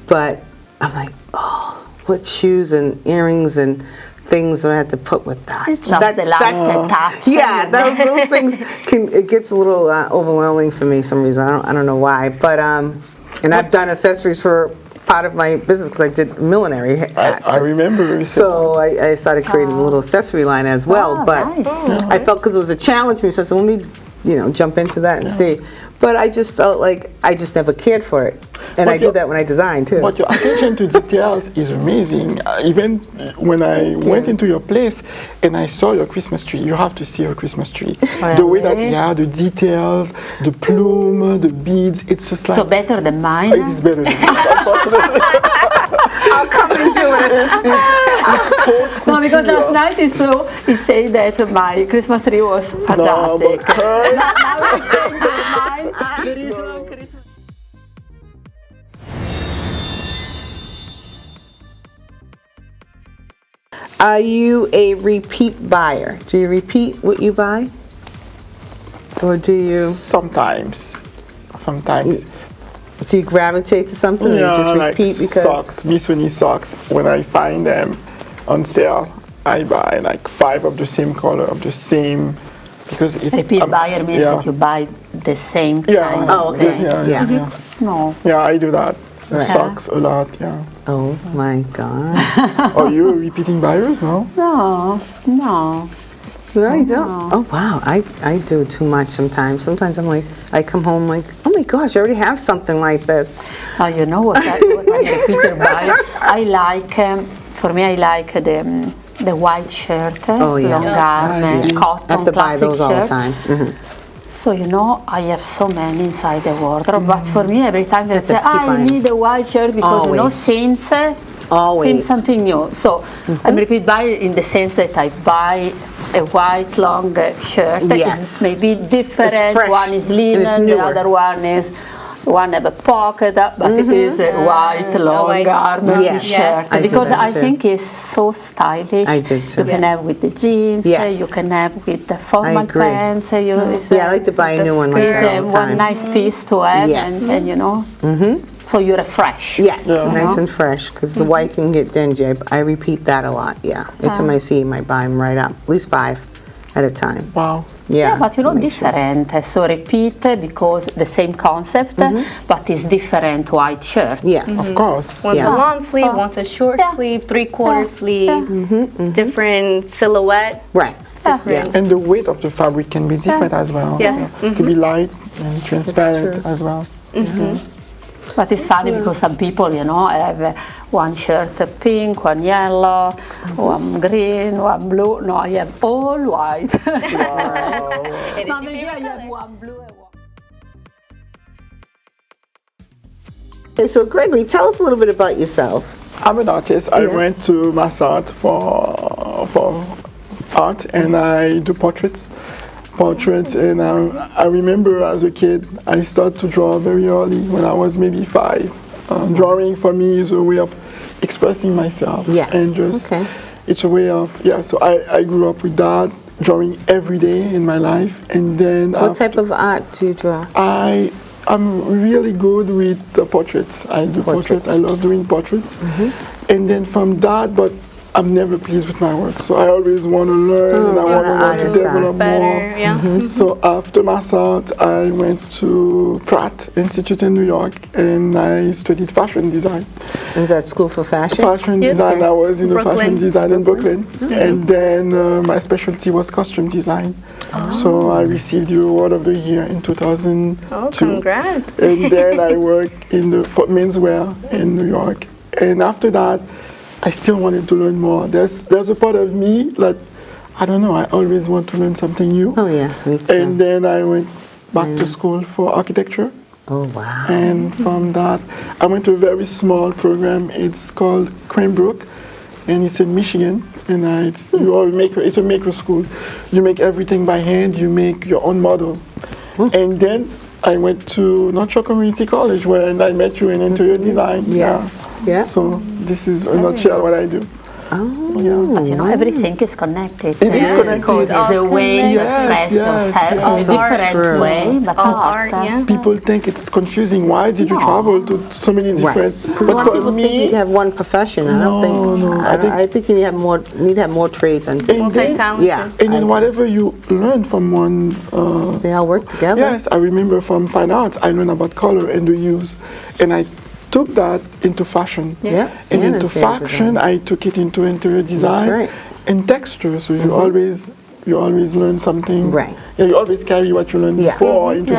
but I'm like, oh, what shoes and earrings and things that I have to put with that. It's just the last touch. Yeah, those things it gets a little overwhelming for me some reason. I don't know why, but and I've done accessories for part of my business because I did millinery hats. I remember. So I started creating a little accessory line as well, Oh, but nice. I felt because it was a challenge for me, so I said, let me, jump into that and see. But I just felt like I just never cared for it, and But I do that when I design too. But your attention to details is amazing. Even when I went into your place and I saw your Christmas tree, you have to see your Christmas tree. The way that you have the details, the plume, the beads, it's just like... So better than mine? It is better than mine, unfortunately. I'll come into it. No, because last night he said that my Christmas tree was fantastic. Now I changed my mind. There is one Christmas. Are you a repeat buyer? Do you repeat what you buy? Or do you... Sometimes. So you gravitate to something, or you just like repeat because... socks, Missoni socks. When I find them on sale, I buy like 5 of the same color, of the same, because it's... Repeat buyer means that you buy the same kind Oh, of okay. thing. Yeah. No. Yeah, I do that. Right. Socks a lot, yeah. Oh my God. Are you repeating buyers, no? No. No, you don't? Oh wow, I do too much sometimes. Sometimes I'm like, I come home like, oh my gosh, I already have something like this. Oh, you know what I'm a repeater buyer? I like, for me, I like the white shirt, long garment, cotton, I have to buy plastic those all the shirt. time. So, I have so many inside the wardrobe, but for me, every time they say, keep I buying. need a white shirt because, Always. seems Always. something new. So, I'm a repeat buyer in the sense that I buy a white long shirt. Yes. It's maybe different. It's fresh. One is And it's linen, the newer. other one have a pocket, but it is a white long white garment Yes. shirt. I do Because that I too. think it's so stylish. I do too. You can have with the jeans, Yes. you can have with the formal agree. pants. Yeah, I like to buy a new one like It's that all the time. one nice piece to have, Yes. and so you refresh. Yes, Yeah. nice and fresh, because the white can get dingy. I repeat that a lot, Into my seam, I buy them right up, at least 5 at a time. Wow. Yeah, But to make sure. different. So repeat because the same concept, but it's different white shirt. Yes. Of course. One's Yeah. a long sleeve, one's a short sleeve, 3/4 sleeve, different silhouette. Right. Yeah. And the weight of the fabric can be different as well. Yeah. It can be light and transparent as well. But it's funny because some people, have one shirt pink, one yellow, one green, one blue. No, I have all white. No, maybe I have one blue and one. Okay, so Gregory, tell us a little bit about yourself. I'm an artist. I went to Massart for art, and I do portraits. And I remember as a kid, I started to draw very early when I was maybe 5. Drawing for me is a way of expressing myself. Yeah. And just, it's a way of, so I grew up with that, drawing every day in my life. And then What type of art do you draw? I'm really good with the portraits. I do portraits. I love doing portraits. And then from that, but I'm never pleased with my work. So I always want to learn and I want to learn to develop Better, more. yeah. So after my start, I went to Pratt Institute in New York and I studied fashion design. Is that school for fashion? Fashion design, I was in the Brooklyn. fashion design in Brooklyn. And then my specialty was costume design. So I received the award of the year in 2002. Oh, congrats. And then I worked for menswear in New York. And after that, I still wanted to learn more. There's a part of me that, I don't know, I always want to learn something new. Oh yeah, me too. And then I went back to school for architecture. Oh wow. And from that, I went to a very small program. It's called Cranbrook, and it's in Michigan. And you are a maker. It's a maker school. You make everything by hand. You make your own model. And then I went to North Shore Community College, where I met you in interior design. Yes. Yeah. So this is a nutshell what I do. Oh. Yeah. But you know, everything is connected. It is connected. Because it's a way to express yourself in a different way. But art, yeah. People think it's confusing. Why did you travel to so many different? Because a lot of people think you have one profession. I don't think. I think you need to have more trades. And Multi-talented. yeah. And then whatever you learn from one. They all work together. Yes, I remember from fine arts, I learned about color and the hues, and I took that into fashion. Yeah. And And into interior fashion, I took it into interior design right. and texture. So you always learn something. Right. Yeah, you always carry what you learned Yeah. before into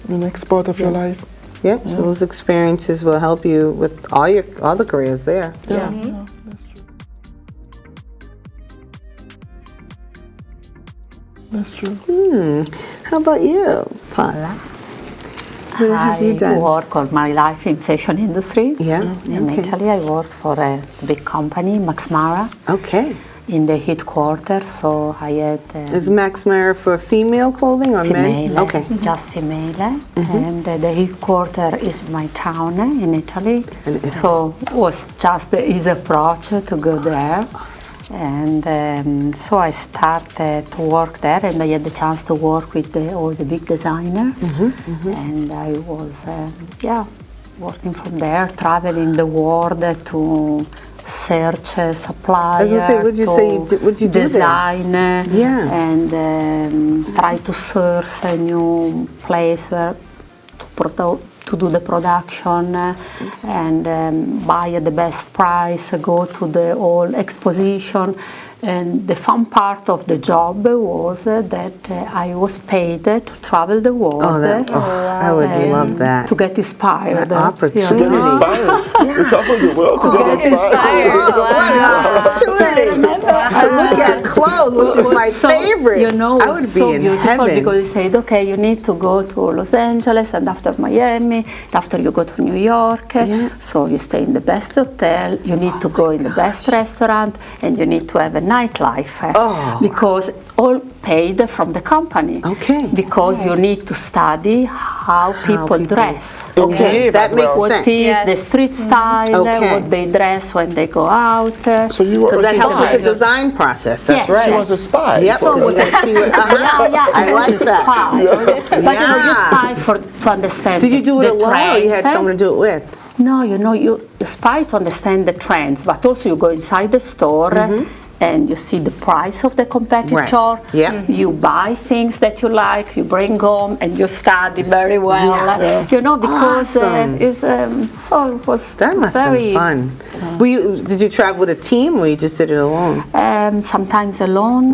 the next part of your life. Yep. So those experiences will help you with all the careers there. Yeah. Yeah, that's true. That's true. How about you, Paola? What have you done? I work all my life in fashion industry. Yeah. In Okay. Italy, I work for a big company, Max Mara, Okay. in the headquarters. So I had Is Max Mara for female clothing or men? female, Okay. just female, and the headquarters is my town in Italy. In Italy. So it was just the easy approach to go there. And so I started to work there, and I had the chance to work with all the big designers. And I was, working from there, traveling the world to search suppliers. I was gonna say, what'd you do there? design, Yeah. and try to source a new place where to do the production and buy at the best price, go to the whole exposition. And the fun part of the job was that I was paid to travel the world. I would love that. To get inspired. That opportunity. you know. You travel the world to get inspired. To look at clothes, which is my favorite. You know, I would be so in beautiful heaven. because they said, okay, you need to go to Los Angeles, and after Miami, after you go to New York. Yeah. So you stay in the best hotel, you need to go in the best restaurant, and you need to have a nightlife. Because all paid from the company. Okay. Because you need to study how people dress. Okay, that makes What sense. is the street style, Okay. what they dress when they go out. So you were Because that a helps with spy. the design process. That's Yes. right. She was a spy. Yep. So Because you gotta see what. I like that. But you know, you Yeah. spy to understand. Did you do it the alone, or you had trends, someone to do it with? No, you know, you spy to understand the trends, but also you go inside the store and you see the price of the competitor. Right. Yeah. You buy things that you like, you bring home, and you study very well. Yeah. You know, because Awesome. so it was That must have very been fun. Did you travel with a team, or you just did it alone? sometimes alone,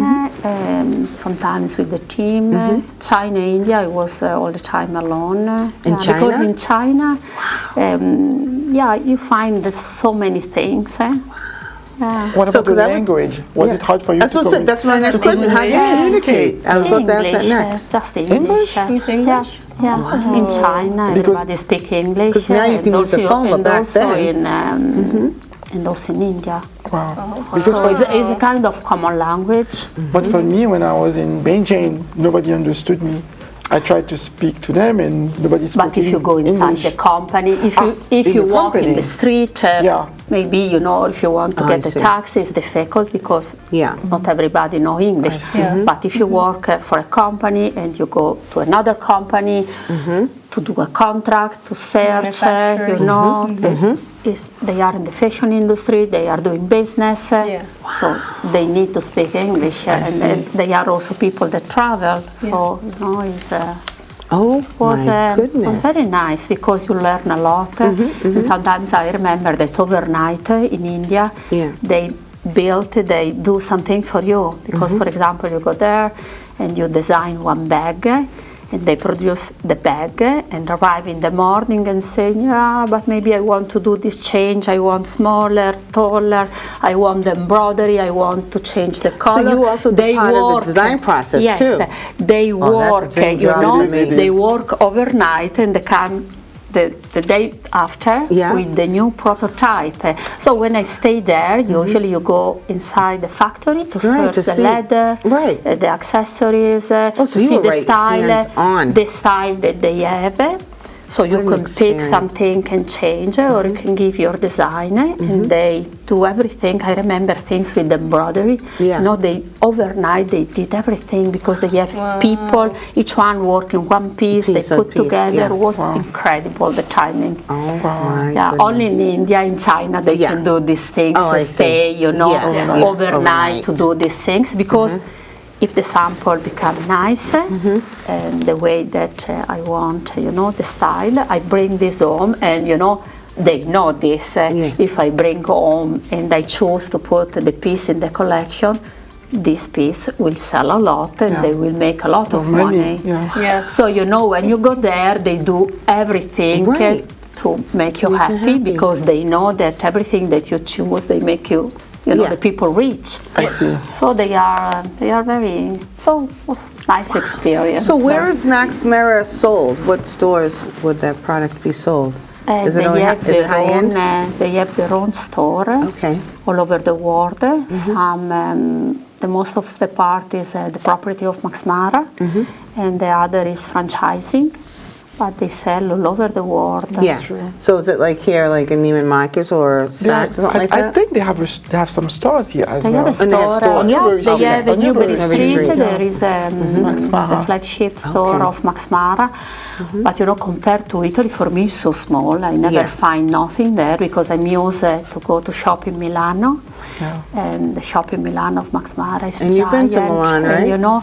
sometimes with the team. China, India, I was all the time alone. In China? Because in China, you find so many things. what So, about 'cause the I would- language? Was it hard for you That's to what I said. That's my next question. How do you communicate? I was about to ask that next. Just English. Yeah. In China, everybody speaks English. 'Cause now you can use the phone, but back then- and also in India. Wow. So it's a kind of common language. But for me, when I was in Beijing, nobody understood me. I tried to speak to them, and nobody spoke But if you go inside English. the company, if in you the walk in company. the street, maybe, you know, if you want to get the tax, it's difficult because not everybody know English. But if you work for a company and you go to another company to do a contract, to search, you know, they are in the fashion industry, they are doing business, so they need to speak English, and they are also people that travel, so, you know, it's... was very nice because you learn a lot. And sometimes I remember that overnight in India, they do something for you. Because, for example, you go there and you design one bag, and they produce the bag and arrive in the morning and say, yeah, but maybe I want to do this change. I want smaller, taller. I want the embroidery. I want to change the color. So you also do part of the design process too. Yes, they work. You know, they work overnight and they come the day after with the new prototype. So when I stay there, usually you go inside the factory to search the leather, the accessories, to see the style that they have. So you can pick something and change, or you can give your design, and they do everything. I remember things with embroidery. You know, overnight they did everything because they have people, each one working one piece. They put together. It was incredible, the timing. Only in India, in China, they can do these things. Stay, you know, overnight to do these things because. If the sample becomes nice and the way that I want, you know, the style, I bring this home and, you know, they know this. If I bring home and I choose to put the piece in the collection, this piece will sell a lot and they will make a lot of money. So, you know, when you go there, they do everything to make you happy because they know that everything that you choose, they make you, you know, the people rich. I see. So they are very, so it was a nice experience. So where is Max Mara sold? What stores would that product be sold? Is it high-end? They have their own store all over the world. The most of the part is the property of Max Mara, and the other is franchising. But they sell all over the world. That's true. So is it like here, like in Neiman Marcus or Saks or something like that? I think they have some stores here as well. They have a store. They have a Newbury Street. There is a flagship store of Max Mara. But you know, compared to Italy, for me, it's so small. I never find nothing there because I'm used to go to shop in Milano. And the shop in Milan of Max Mara is giant. And you've been to Milan, right? You know,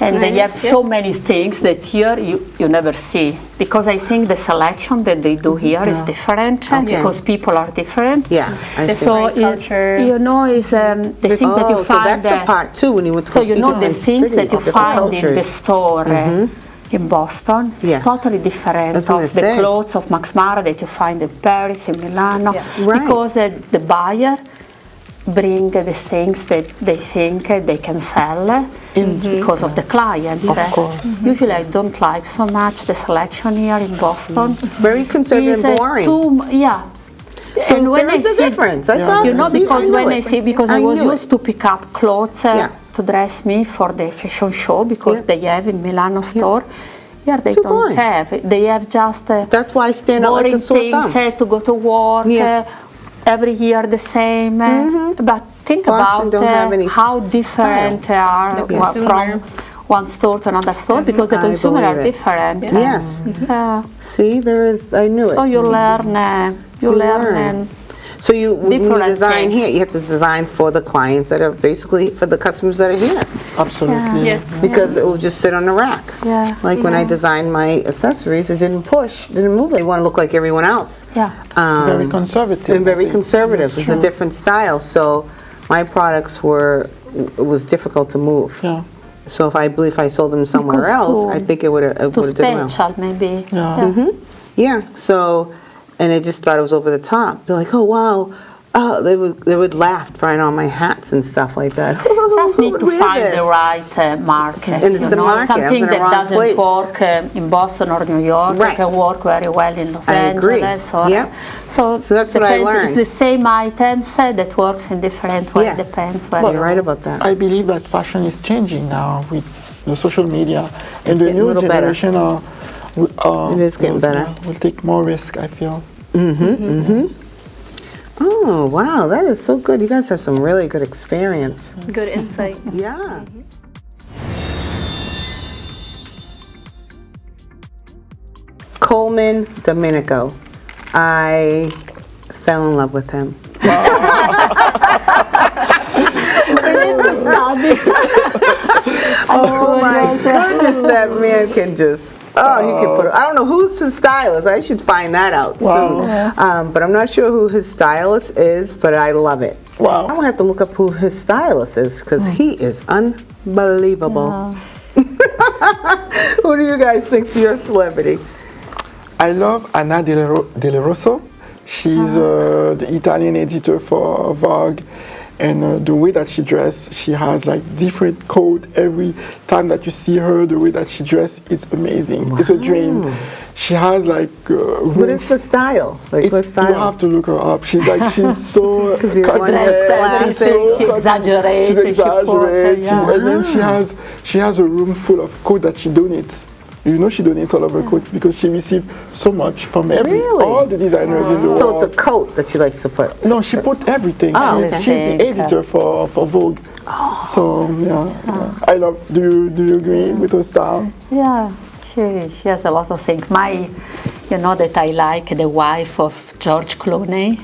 and they have so many things that here you never see. Because I think the selection that they do here is different because people are different. I see. So you know, is the things that you find. So that's the part too when you went to so you know the things that you find in the store. In Boston, it's totally different of the clothes of Max Mara that you find in Paris, in Milano, because the buyer bring the things that they think they can sell because of the clients. Of course. Usually I don't like so much the selection here in Boston. Very conservative and boring. So and when there is a difference. I thought, you know, because when I see, because I was used to pick up clothes to dress me for the fashion show because they have in Milano store. Here they don't have. They have just that's why I stand out like a sore thumb. Things to go to work. Every year the same, but think Boston about how different they are from one store to another store because the consumers are different. Yes. See, there is. I knew it. So you learn. And so when you design here, you have to design for the clients that are basically for the customers that are here. Absolutely. Yes. Because it will just sit on the rack. Like when I designed my accessories, it didn't push, didn't move. They want to look like everyone else. Very conservative. And very conservative. It's a different style. So my products it was difficult to move. So if I sold them somewhere else, I think it would have done well. Special maybe. So, and I just thought it was over the top. They're like, oh wow. Oh, they would laugh trying on my hats and stuff like that. Just need to find the right market. And it's the market. Something that doesn't work in Boston or New York can work very well in Los Angeles. So that's what I learned. It's the same items that works in different ways. Depends where you're right about that. I believe that fashion is changing now with the social media and the new generation. It is getting better. Will take more risk, I feel. Oh, wow, that is so good. You guys have some really good experience. Good insight. Yeah. Coleman Domenico. I fell in love with him. Oh my goodness, that man can just, he can put, I don't know who's his stylist. I should find that out soon. But I'm not sure who his stylist is, but I love it. Wow. I'm gonna have to look up who his stylist is because he is unbelievable. Who do you guys think for your celebrity? I love Anna Del Rosso. She's the Italian editor for Vogue. And the way that she dresses, she has like different coat every time that you see her. The way that she dresses, it's amazing. Wow. It's a dream. She has like. What is the style? Like what style? You have to look her up. She's like she's so. Because you want she exaggerates. She's exaggerates, and then she has a room full of coat that she donates. You know she donates all of her coat because she received so much from all the designers in the world. So it's a coat that she likes to put? No, she put everything. She's the editor for Vogue. So yeah. I love. Do you agree with her style? Yeah, she has a lot of things. You know that I like the wife of George Clooney,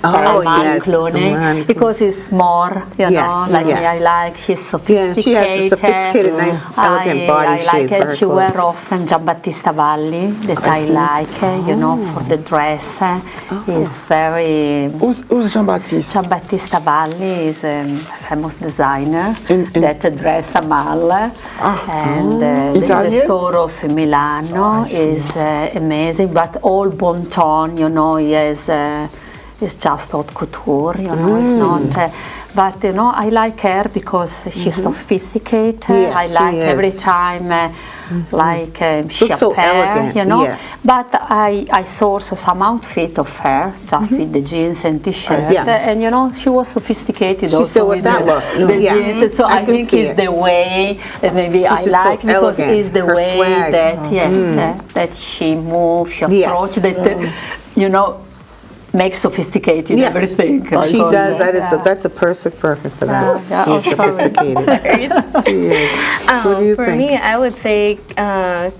Clooney, because it's more, you know, like me. I like she's sophisticated. Yeah, she has a sophisticated, nice, elegant body shape. I like it. She wears often Giambattista Valli that I like, you know, for the dress. Is very. Who's Giambattista? Giambattista Valli is a famous designer that dressed Amal, and there is a store also in Milano. Is amazing, but all bon ton, you know, is just haute couture, you know, it's not. But you know, I like her because she's sophisticated. Yes, I like every time, like she looks so elegant, you know. Yes. But I saw also some outfit of her, just with the jeans and t-shirt, and you know, she was sophisticated. She's also still with that look. The jeans. So I think it's the way that maybe I like so because elegant. it's the Her way swag. that that she moves, she approaches, that you know. Makes sophisticated everything. She does. That's a perfect for that. She's sophisticated. She is. What do you for think? me, I would say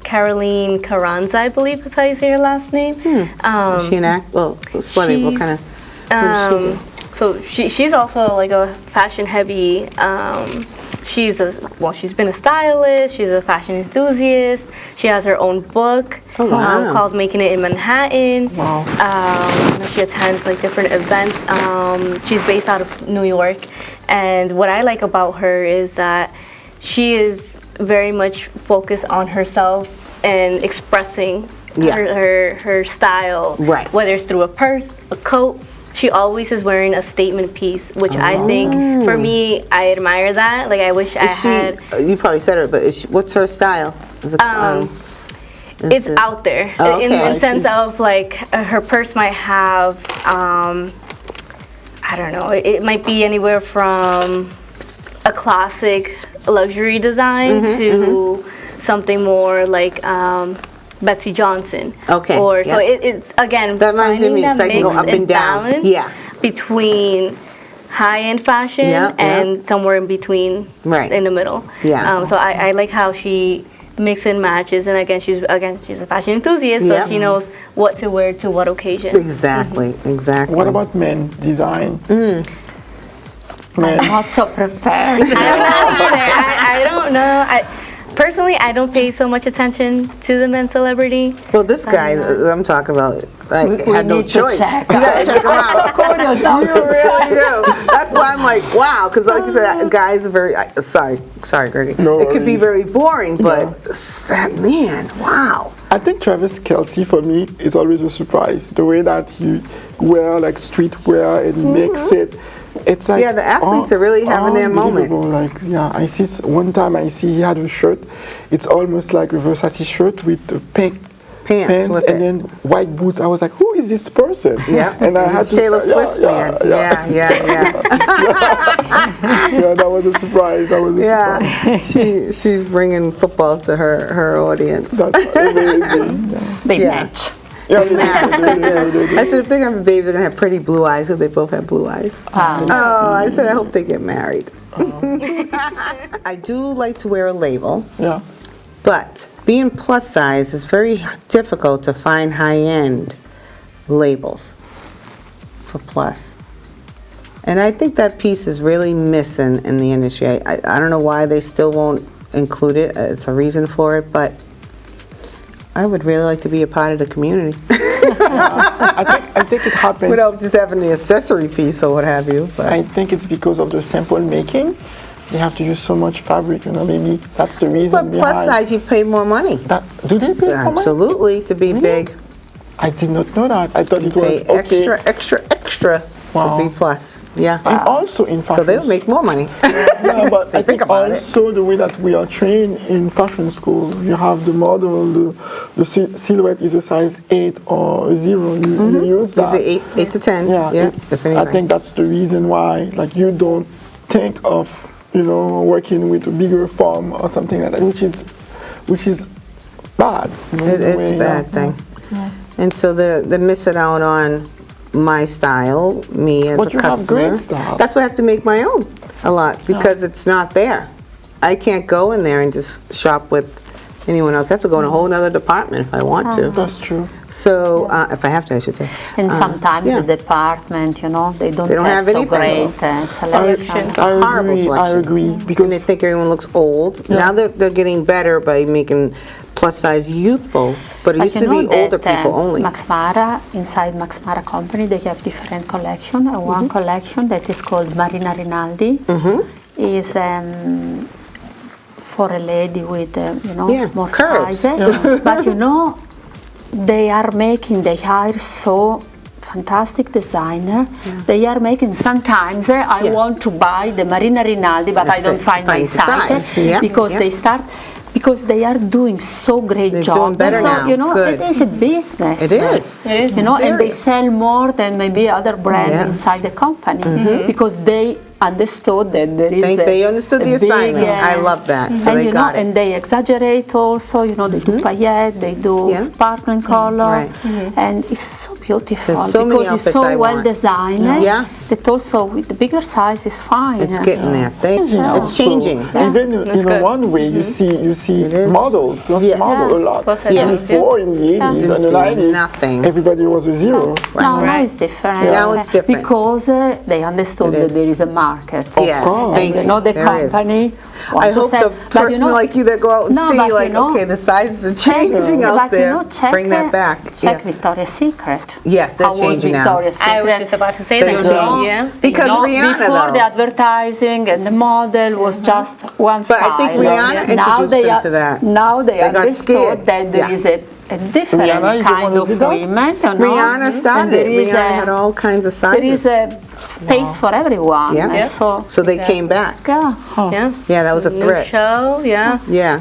Caroline Carranza, I believe is how you say her last name. Is she an act? Well, celebrity. What kind of? What does she do? So she's also like a fashion heavy. She's been a stylist. She's a fashion enthusiast. She has her own book called Making It in Manhattan. Wow. She attends like different events. She's based out of New York, and what I like about her is that she is very much focused on herself and expressing her style, whether it's through a purse, a coat. She always is wearing a statement piece, which I think, for me, I admire that. Like, I wish I had. You probably said it, but what's her style? Is it, it's out there in the sense of like her purse might have, I don't know, it might be anywhere from a classic luxury design to something more like Betsy Johnson. Okay. Or so it's again that reminds me. It's like go up and down. Between high-end fashion and somewhere in between, in the middle. Yeah. So I like how she mix and matches, and again she's a fashion enthusiast, so she knows what to wear to what occasion. Exactly. Exactly. What about men design? I'm not so prepared. I'm not either. I don't know. Personally, I don't pay so much attention to the men's celebrity. Well, this guy that I'm talking about, we had no choice. You gotta check him out. So curious now. You really do. That's why I'm like, wow, because like you said, guys are very. Sorry, Gregory. No it could be worries. very boring, but that man, wow. I think Travis Kelce for me is always a surprise. The way that he wear like streetwear and mix it. It's like the athletes are really having their moment. Like I see one time he had a shirt. It's almost like a Versace shirt with pink pants and then white boots. I was like, who is this person? Yeah, and I had to Taylor Swift man. Yeah. Yeah, that was a surprise. Surprise. She's bringing football to her audience. That's amazing. They match. Yeah, they do. I said, if they're going to have a baby, they're going to have pretty blue eyes, because they both have blue eyes. Oh, I said, I hope they get married. I do like to wear a label, Yeah. but being plus size is very difficult to find high-end labels for plus. And I think that piece is really missing in the industry. I don't know why they still won't include it. It's a reason for it, but I would really like to be a part of the community. I think it happens. Without just having the accessory piece or what have you. But I think it's because of the sample making. They have to use so much fabric, maybe that's the reason but plus size, you pay more money. Do they pay more money? Absolutely, to be big. I did not know that. I thought You it was pay okay. extra Wow. to be plus. Yeah. And also in fashion. So they'll make more money. Yeah, but I think think about it. also the way that we are trained in fashion school, you have the model, the silhouette is a size 8 or a 0. You use that. Usually 8 to 10. Yeah, depending I on- think that's the reason why, like, you don't think of, working with a bigger form or something like that, which is bad. It's a bad thing. And so they're missing out on my style, me as But a you have customer. great style. That's why I have to make my own a lot, because it's not there. I can't go in there and just shop with anyone else. I have to go in a whole other department if I want to. That's true. So, if I have to, I should say. And sometimes yeah. the department, they don't They don't have so anything. great selection. Horrible I selection. agree. And Because they think everyone looks old. Now they're getting better by making plus size youthful, but it used to be older people only. Max Mara, inside Max Mara company, they have different collection. And one collection that is called Marina Rinaldi is for a lady with, more curves. size. But they are making, they hire so fantastic designer. They are making sometimes I want to buy the Marina Rinaldi, but I don't find my the size because they start. Because they are doing so great They're job. doing better so, now. Good. it is a business. It is. And they sell more than maybe other brands Yes. inside the company because they understood that there is They understood the a big, assignment. I love that. So and they got it. and they exaggerate also, they do paillettes, they do sparkling color, Right. and it's so beautiful There's so many because it's outfits so I well want. designed. Yeah. That also with the bigger size is fine. It's getting there. It's changing. Even in one way, you see models, plus Yes. model a lot. Plus Yes. Before in the 80s Didn't and the see 90s, nothing. everybody was a zero. Now it's different. Now it's different. Because they understood It that is. there is a market. Yes, course. thank And, you. the There is. company. I want to hope sell- the but person like you that go out and No, see, but like, okay, the sizes are changing out but there. check, Bring that back. Check Victoria's Secret. Yes, they're How was changing now. Victoria's Secret? I was just about to say They that. changed. Yeah. Because Rihanna, before though. the advertising and the model was just one But I think style. Rihanna Now introduced they them are- to that. Now they They got understood scared. that there is a different Rihanna is the one kind who of did that? women. Rihanna And started there it. is Rihanna had all kinds of there is sizes. a space for everyone. Yeah. And So So they came back. yeah. Yeah. Yeah, that was a New threat. show, yeah. Yeah.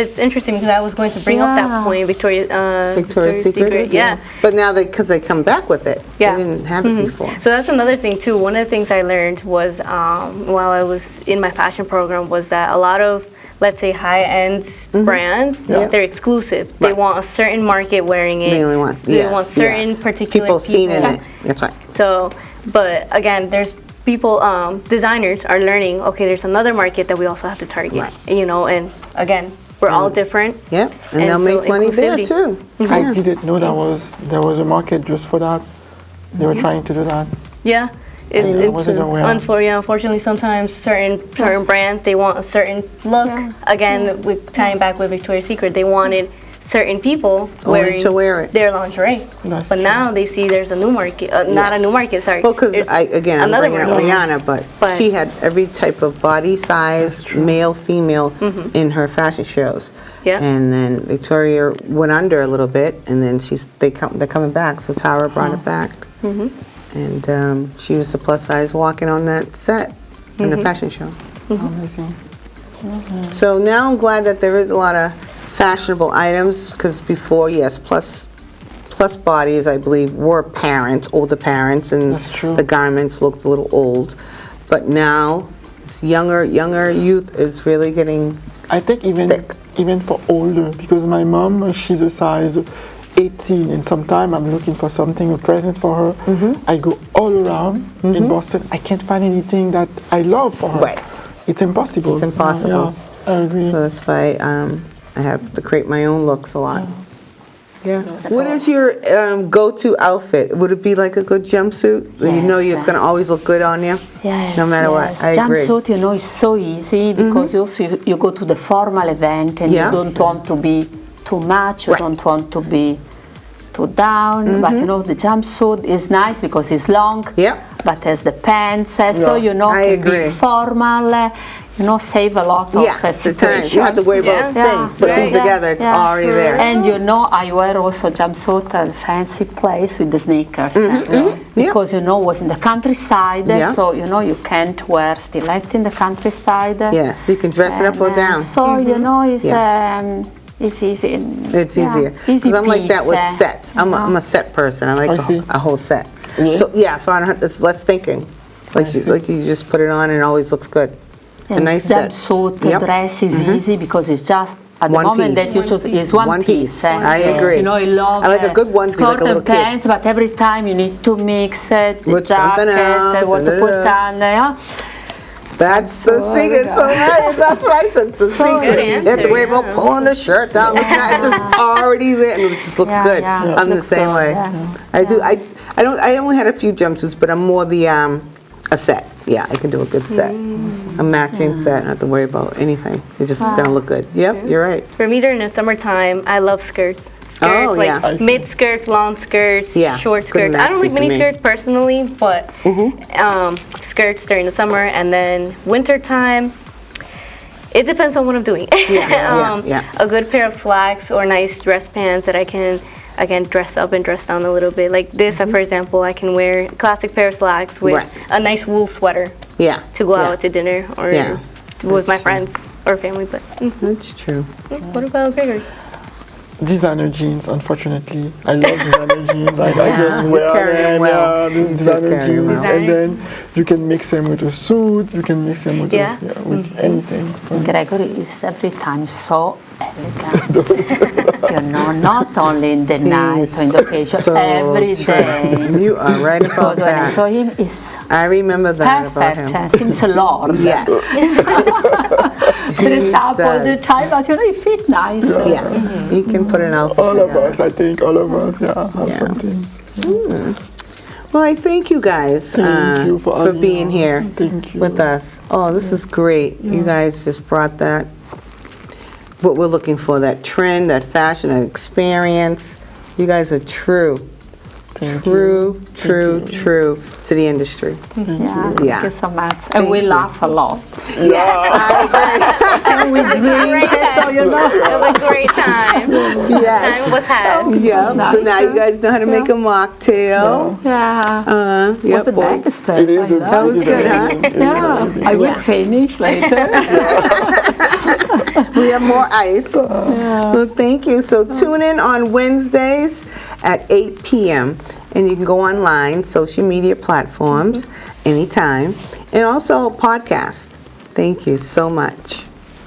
It's interesting because I was going to bring up that Yeah. point, Victoria's Secret. Yeah. But now because they come back with it. Yeah. They didn't have it before. So that's another thing too. One of the things I learned was while I was in my fashion program was that a lot of, let's say, high-end brands, they're exclusive. They Right. want a certain market wearing it. They only want, They want certain yes. particular people seen in people. it. That's right. So, but again, there's people, designers are learning, okay, there's another market that we also have to target, Right. and again, we're all different. Yeah, and And they'll so make money there inclusivity. too. I Yeah. didn't know there was a market just for that. They were trying to do that. Yeah. I wasn't aware. Unfortunately, sometimes certain brands, they want a certain look. Again, with tying back with Victoria's Secret, they wanted certain people Only to wear it. their lingerie. That's But true. now they see there's a new market, not a Yes. new market, sorry. Well, because There's I'm another bringing up market. Rihanna, but she had every type of body size, male, female, in her fashion shows. Yeah. And then Victoria went under a little bit, and then they're coming back. So Tara brought it back, and she was the plus size walking on that set in the fashion show. Amazing. So now I'm glad that there is a lot of fashionable items, because before, yes, plus bodies, I believe, were parents, older parents, and That's true. the garments looked a little old. But now, it's younger youth is really getting I think thick. even for older, because my mom, she's a size 18, and sometime I'm looking for something, a present for her. I go all around in Boston. I can't find anything that I love for her. Right. It's impossible. It's impossible. Yeah, I agree. So that's why I have to create my own looks a lot. Yeah. What is your go-to outfit? Would it be like a good jumpsuit? You know it's going to always look good on you? Yes, no matter what. I agree. Jumpsuit, you know, is so easy because also you go to the formal event and you don't want to be too much, you don't want to be too down, but you know, the jumpsuit is nice because it's long, but has the pants, so you know, I can be formal, you know, save a lot of situation. You don't have to worry about things, put things together, it's already there. And you know, I wear also jumpsuit at a fancy place with the sneakers. Because you know, was in the countryside, so you know, you can't wear stiletto in the countryside. Yes, you can dress it up or down. So you know, it's easy. It's easier. Because I'm like that with sets. I'm a set person. I like a whole set. So yeah, it's less thinking. Like you just put it on and it always looks good. A nice set. Jumpsuit, dress is easy because it's just at the One moment piece. that you choose is one piece. I agree. You know, I love I like a good onesie, skirt like a little and pants, but every time you need to mix it, with the something else, jacket, what to put on. That's the secret. So right, that's what I said. It's the secret. You have to worry about pulling the shirt down. It's just already there, and it just looks good. I'm the same way. I do. I only had a few jumpsuits, but I'm more the a set. Yeah, I can do a good set. A matching set. Not have to worry about anything. It's just gonna look good. Yep, you're right. For me during the summertime, I love skirts. Oh, like mid skirts, long skirts, short skirts. I don't like mini skirts personally, but skirts during the summer, and then winter time. It depends on what I'm doing. A good pair of slacks or nice dress pants that I can dress up and dress down a little bit. Like this, for example, I can wear a classic pair of slacks with a nice wool sweater. To go out to dinner or with my friends or family. But that's true. What about Gregory? Designer jeans, unfortunately. I love designer jeans. I just wear them, designer jeans. And then you can mix them with a suit, you can mix them with, with anything. Gregory is every time so elegant. You know, not only in the night or in the occasion, every day. You are right about that. When I saw him, I remember that about him. Seems a lord. Yes. Dress up all the time, but you know, he fit nice. You can put an outfit. All of us, I think, have something. Well, I thank you guys for being here with us. Oh, this is great. You guys just brought that, what we're looking for, that trend, that fashion, that experience. You guys are true. True to the industry. Thank you so much. And we laugh a lot. Yes, and we drink, so you know. It was a great time. Yes. Time was had. So now you guys know how to make a mocktail. What's the next step? It is. That was good, huh? I will finish later. We have more ice. Well, thank you. So tune in on Wednesdays at 8 p.m. and you can go online, social media platforms, anytime, and also podcast. Thank you so much.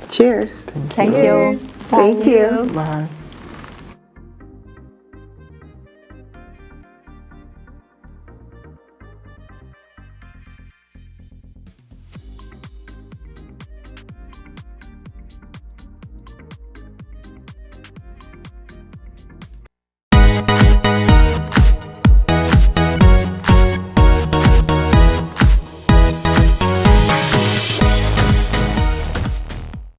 Cheers. Thank you. Thank you. Bye.